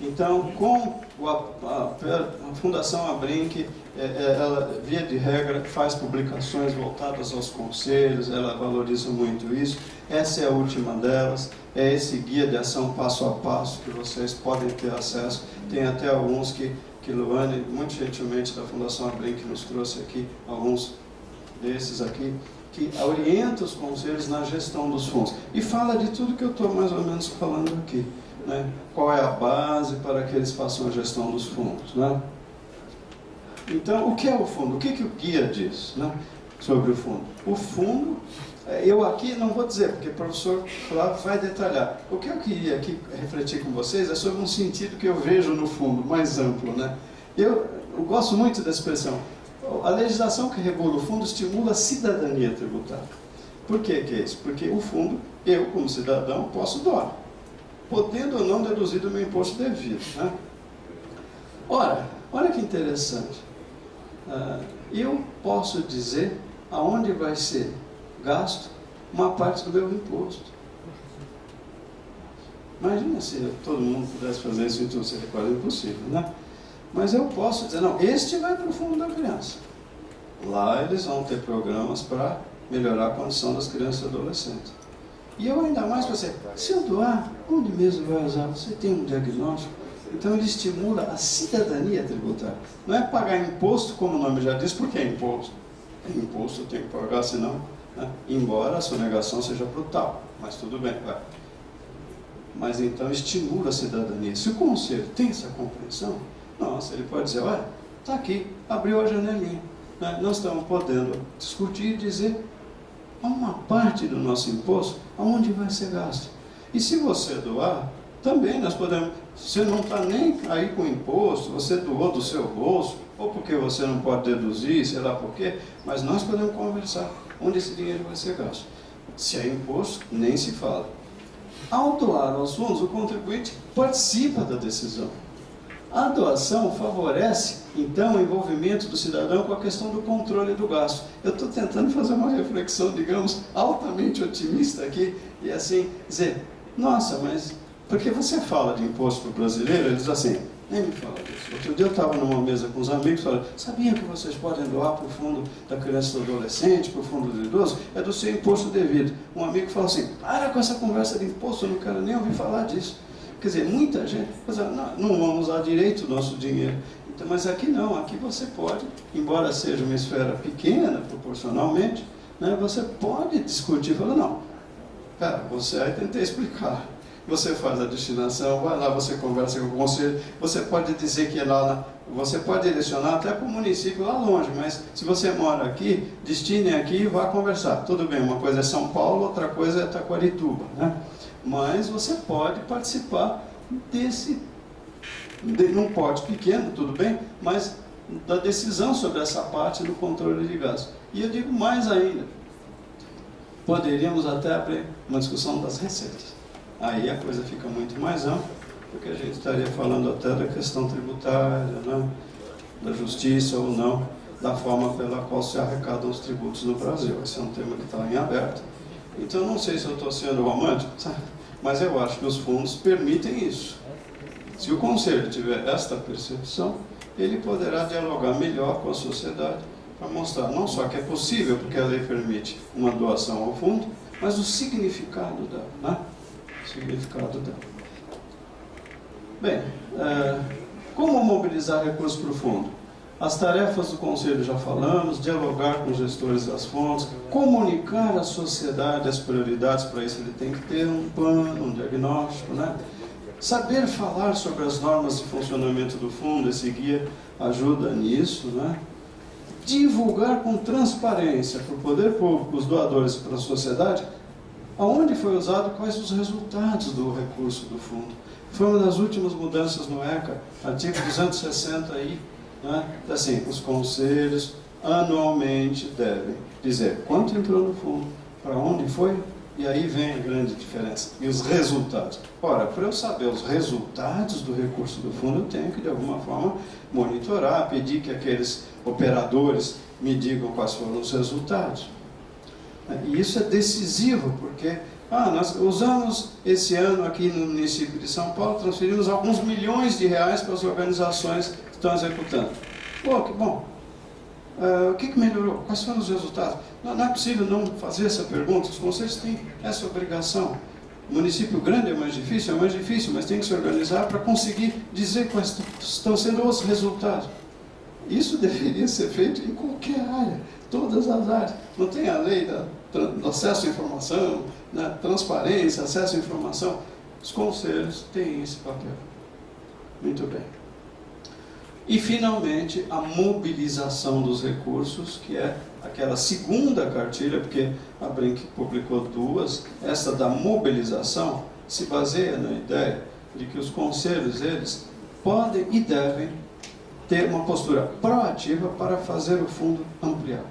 então, com a Fundação Abrinq, ela, via de regra, faz publicações voltadas aos conselhos, ela valoriza muito isso. Essa é a última delas, é esse guia de ação passo a passo, que vocês podem ter acesso. Tem até alguns que Luane, muito gentilmente, da Fundação Abrinq, nos trouxe aqui, alguns desses aqui, que orienta os conselhos na gestão dos fundos. E fala de tudo que eu estou mais ou menos falando aqui. Qual é a base para que eles façam a gestão dos fundos. Então, o que é o fundo? O que o guia diz sobre o fundo? O fundo, eu aqui não vou dizer, porque o professor Flávio vai detalhar. O que eu queria aqui refletir com vocês é sobre um sentido que eu vejo no fundo, mais amplo. Eu gosto muito da expressão. A legislação que regula o fundo estimula a cidadania tributária. Por que é isso? Porque o fundo, eu como cidadão, posso doar, podendo ou não deduzir do meu imposto devido. Ora, olha que interessante. Eu posso dizer aonde vai ser gasto uma parte do meu imposto. Imagina se todo mundo pudesse fazer isso, então seria quase impossível, Mas eu posso dizer, não, este vai para o fundo da criança. Lá eles vão ter programas para melhorar a condição das crianças e adolescentes. E eu ainda mais pensei, se eu doar, onde mesmo vai usar? Você tem um diagnóstico? Então ele estimula a cidadania tributária. Não é pagar imposto, como o nome já diz, porque é imposto. É imposto, eu tenho que pagar, senão... Embora a sonegação seja brutal, mas tudo bem, vai. Mas então estimula a cidadania. Se o conselho tem essa compreensão, nossa, ele pode dizer, olha, está aqui, abriu a janelinha. Nós estamos podendo discutir e dizer há uma parte do nosso imposto aonde vai ser gasto. E se você doar, também nós podemos, você não está nem aí com o imposto, você doou do seu bolso, ou porque você não pode deduzir, sei lá por quê, mas nós podemos conversar onde esse dinheiro vai ser gasto. Se é imposto, nem se fala. Ao doar aos fundos, o contribuinte participa da decisão. A doação favorece, então, o envolvimento do cidadão com a questão do controle do gasto. Eu estou tentando fazer uma reflexão, digamos, altamente otimista aqui, e assim, dizer, nossa, mas porque você fala de imposto para o brasileiro, ele diz assim, nem me fala disso. Outro dia eu estava numa mesa com os amigos e falei, sabia que vocês podem doar para o fundo da criança e do adolescente, para o fundo do idoso? É do seu imposto devido. Um amigo falou assim, para com essa conversa de imposto, eu não quero nem ouvir falar disso. Quer dizer, muita gente, não vamos usar direito o nosso dinheiro. Então, mas aqui não, aqui você pode, embora seja uma esfera pequena, proporcionalmente, você pode discutir, falar, não, cara, você aí tentei explicar. Você faz a destinação, vai lá, você conversa com o conselho, você pode dizer que é lá, você pode direcionar até para o município lá longe, mas se você mora aqui, destine aqui e vá conversar. Tudo bem, uma coisa é São Paulo, outra coisa é Taquarituba, Mas você pode participar num pote pequeno, tudo bem, mas da decisão sobre essa parte do controle de gastos. E eu digo mais ainda, poderíamos até abrir uma discussão das receitas. Aí a coisa fica muito mais ampla, porque a gente estaria falando até da questão tributária, né? Da justiça ou não, da forma pela qual se arrecadam os tributos no Brasil. Esse é um tema que está em aberto. Então, não sei se eu estou sendo romântico, sabe? Mas eu acho que os fundos permitem isso. Se o Conselho tiver esta percepção, ele poderá dialogar melhor com a sociedade para mostrar não só que é possível, porque a lei permite uma doação ao fundo, mas o significado dela, né? O significado dela. Bem, como mobilizar recursos para o fundo? As tarefas do Conselho já falamos, dialogar com os gestores das fontes, comunicar à sociedade as prioridades, para isso ele tem que ter um plano, um diagnóstico, né? Saber falar sobre as normas de funcionamento do fundo, esse guia ajuda nisso, né? Divulgar com transparência para o poder público, os doadores, para a sociedade, aonde foi usado, quais os resultados do recurso do fundo. Foi uma das últimas mudanças no ECA, artigo 260 aí, né? Assim, os conselhos anualmente devem dizer quanto entrou no fundo, para onde foi, e aí vem a grande diferença. E os resultados. Ora, para eu saber os resultados do recurso do fundo, eu tenho que, de alguma forma, monitorar, pedir que aqueles operadores me digam quais foram os resultados. E isso é decisivo, porque nós usamos esse ano aqui no município de São Paulo, transferimos alguns milhões de reais para as organizações que estão executando. Pô, que bom. O que melhorou? Quais foram os resultados? Não é possível não fazer essa pergunta. Os conselhos têm essa obrigação. O município grande é mais difícil, mas tem que se organizar para conseguir dizer quais estão sendo os resultados. Isso deveria ser feito em qualquer área, todas as áreas. Não tem a lei do acesso à informação, né? Transparência, acesso à informação. Os conselhos têm esse papel. Muito bem. E, finalmente, a mobilização dos recursos, que é aquela segunda cartilha, porque a Brinc publicou duas. Essa da mobilização se baseia na ideia de que os conselhos, eles podem e devem ter uma postura proativa para fazer o fundo ampliar.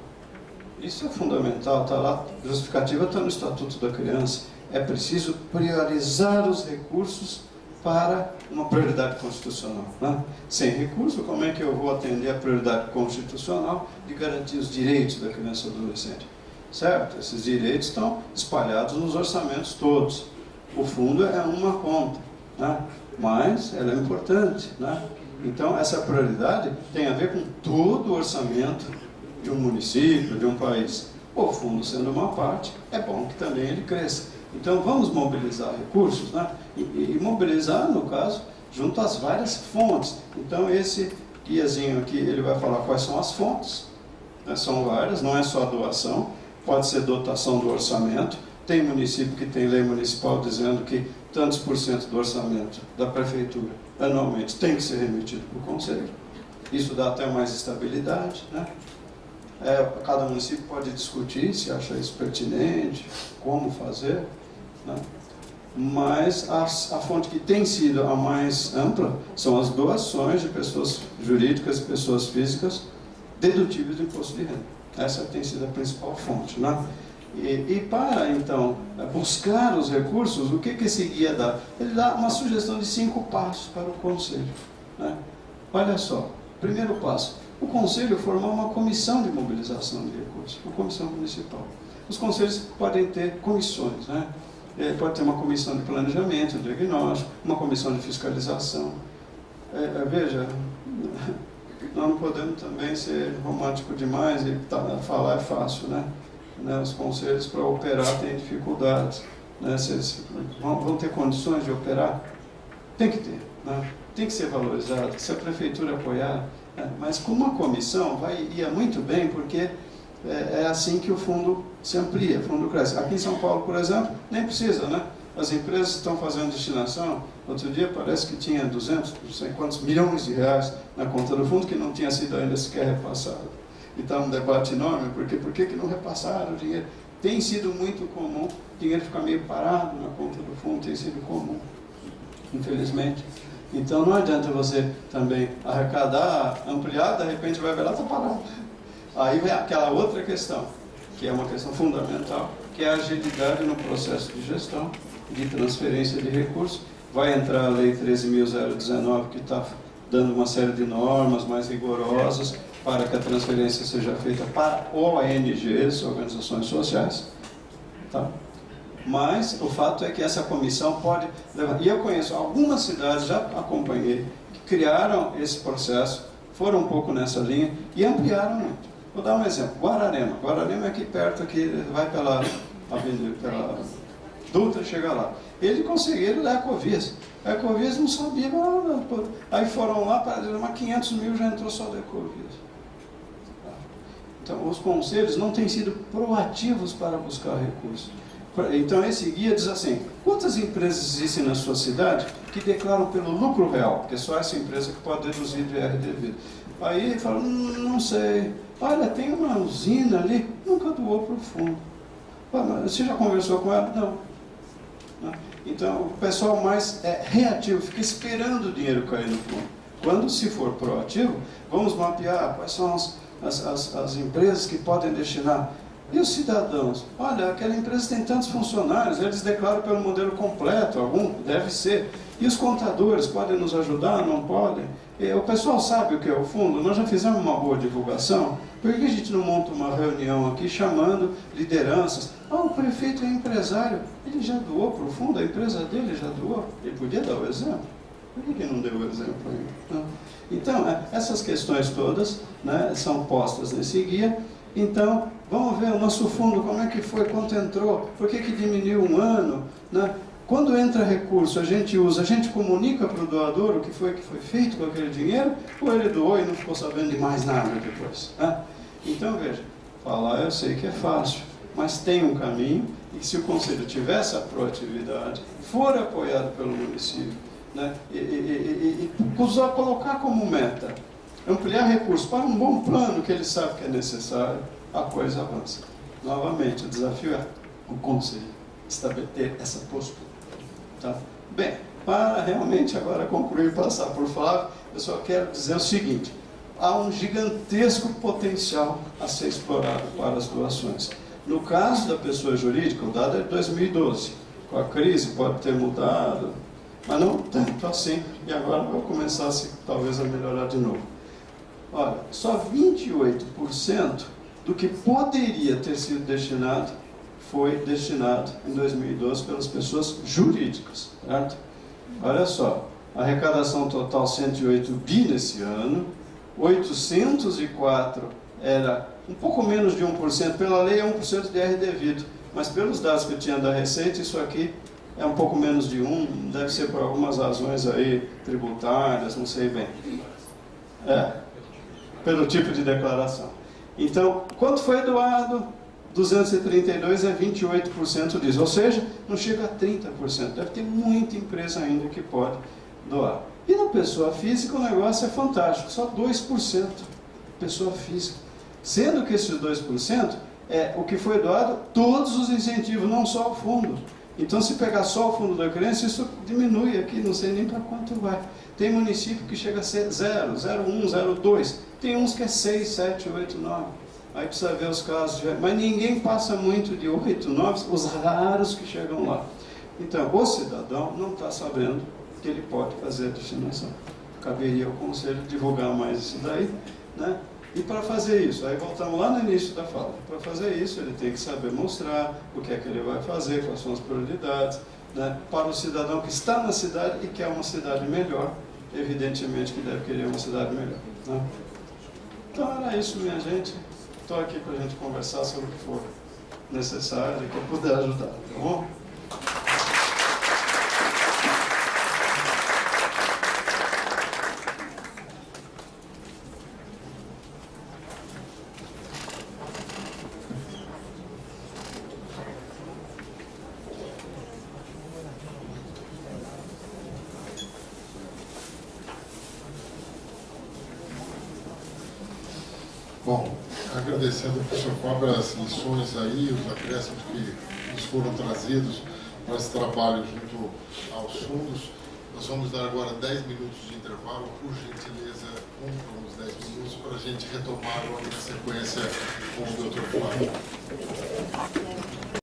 Isso é fundamental, está lá, a justificativa está no Estatuto da Criança. É preciso priorizar os recursos para uma prioridade constitucional, né? Sem recurso, como é que eu vou atender a prioridade constitucional de garantir os direitos da criança e do adolescente? Certo? Esses direitos estão espalhados nos orçamentos todos. O fundo é uma conta, né? Mas ela é importante, né? Então, essa prioridade tem a ver com todo o orçamento de um município, de um país. O fundo sendo uma parte, é bom que também ele cresça. Então, vamos mobilizar recursos, né? E mobilizar, no caso, junto às várias fontes. Então, esse guiazinho aqui, ele vai falar quais são as fontes, né? São várias, não é só doação, pode ser dotação do orçamento. Tem município que tem lei municipal dizendo que tantos por cento do orçamento da prefeitura, anualmente, tem que ser remetido para o conselho. Isso dá até mais estabilidade, né? Cada município pode discutir se acha isso pertinente, como fazer, né? Mas a fonte que tem sido a mais ampla são as doações de pessoas jurídicas e pessoas físicas dedutíveis do imposto de renda. Essa tem sido a principal fonte, né? E para, então, buscar os recursos, o que esse guia dá? Ele dá uma sugestão de 5 passos para o Conselho, né? Olha só, primeiro passo, o Conselho formar uma comissão de mobilização de recursos, uma comissão municipal. Os conselhos podem ter comissões, né? Pode ter uma comissão de planejamento, diagnóstico, uma comissão de fiscalização. Veja, nós não podemos também ser romântico demais e falar é fácil, né? Os conselhos para operar têm dificuldades, né? Se vão ter condições de operar? Tem que ter, né? Tem que ser valorizado, se a prefeitura apoiar, né? Mas com uma comissão ia muito bem, porque é assim que o fundo se amplia, o fundo cresce. Aqui em São Paulo, por exemplo, nem precisa, né? As empresas estão fazendo destinação. Outro dia parece que tinha 200, não sei quantos milhões de reais na conta do fundo que não tinha sido ainda sequer repassado. E está um debate enorme, porque por que não repassaram o dinheiro? Tem sido muito comum, o dinheiro ficar meio parado na conta do fundo, tem sido comum, infelizmente. Então não adianta você também arrecadar, ampliar, de repente vai ver lá, está parado. Aí vem aquela outra questão, que é uma questão fundamental, que é a agilidade no processo de gestão, de transferência de recursos, vai entrar a Lei 13.019, que está dando uma série de normas mais rigorosas para que a transferência seja feita para ONGs, organizações sociais. Tá? Mas o fato é que essa comissão pode levar... E eu conheço algumas cidades, já acompanhei, que criaram esse processo, foram um pouco nessa linha e ampliaram muito. Vou dar um exemplo. Guararema. Guararema é aqui perto, aqui, vai pela avenida, pela Dutra, chega lá. Eles conseguiram da Ecovias. A Ecovias não sabia nada. Aí foram lá para dizer, mas 500 mil já entrou só da Ecovias. Então, os conselhos não têm sido proativos para buscar recursos. Então, esse guia diz assim, quantas empresas existem na sua cidade que declaram pelo lucro real? Porque é só essa empresa que pode deduzir do IR devido. Aí ele fala, não sei. Olha, tem uma usina ali, nunca doou para o fundo. Você já conversou com ela? Não. Então, o pessoal mais reativo, fica esperando o dinheiro cair no fundo. Quando se for proativo, vamos mapear quais são as empresas que podem destinar. E os cidadãos? Olha, aquela empresa tem tantos funcionários, eles declaram pelo modelo completo, algum deve ser. E os contadores podem nos ajudar, não podem? O pessoal sabe o que é o fundo? Nós já fizemos uma boa divulgação. Por que a gente não monta uma reunião aqui chamando lideranças? O prefeito é empresário, ele já doou para o fundo, a empresa dele já doou. Ele podia dar o exemplo. Por que não deu o exemplo ainda? Então, essas questões todas, né, são postas nesse guia. Então, vamos ver o nosso fundo, como é que foi, quanto entrou, por que diminuiu um ano, né? Quando entra recurso, a gente comunica para o doador o que foi feito com aquele dinheiro, ou ele doou e não ficou sabendo de mais nada depois, né? Então, veja, falar eu sei que é fácil, mas tem um caminho, e se o Conselho tiver essa proatividade, for apoiado pelo município, né, e colocar como meta, ampliar recursos para um bom plano que ele sabe que é necessário, a coisa avança. Novamente, o desafio é o Conselho estabelecer essa postura. Tá? Bem, para realmente agora concluir e passar por Flávio, eu só quero dizer o seguinte, há um gigantesco potencial a ser explorado para as doações. No caso da pessoa jurídica, o dado é de 2012, com a crise pode ter mudado, mas não tanto assim, e agora vai começar talvez a melhorar de novo. Olha, só 28% do que poderia ter sido destinado foi destinado em 2012 pelas pessoas jurídicas, certo? Olha só, a arrecadação total 108 bi nesse ano, 804 era um pouco menos de 1%, pela lei é 1% de IR devido, mas pelos dados que eu tinha da Receita, isso aqui é um pouco menos de 1%, deve ser por algumas razões aí tributárias, não sei bem. Pelo tipo de declaração. Então, quanto foi doado? 232 é 28% disso, ou seja, não chega a 30%. Deve ter muita empresa ainda que pode doar. E na pessoa física o negócio é fantástico, só 2% pessoa física. Sendo que esses 2% é o que foi doado, todos os incentivos, não só o fundo. Então, se pegar só o fundo da criança, isso diminui aqui, não sei nem para quanto vai. Tem município que chega a ser 0, 0,1, 0,2. Tem uns que é 6, 7, 8, 9. Aí precisa ver os casos. Mas ninguém passa muito de 8, 9, os raros que chegam lá. Então, o cidadão não está sabendo que ele pode fazer a destinação. Caberia ao Conselho divulgar mais isso daí, né? E para fazer isso, aí voltamos lá no início da fala, para fazer isso ele tem que saber mostrar o que é que ele vai fazer, quais são as prioridades, né? Para o cidadão que está na cidade e quer uma cidade melhor, evidentemente que deve querer uma cidade melhor, né? Então era isso, minha gente. Estou aqui para a gente conversar sobre o que for necessário e que eu puder ajudar, tá bom? Bom, agradecendo ao professor Fábio as lições aí, os acréscimos que nos foram trazidos para esse trabalho junto aos fundos. Nós vamos dar agora 10 minutos de intervalo, por gentileza, cumpram os 10 minutos para a gente retomar logo na sequência com o Dr. Flávio.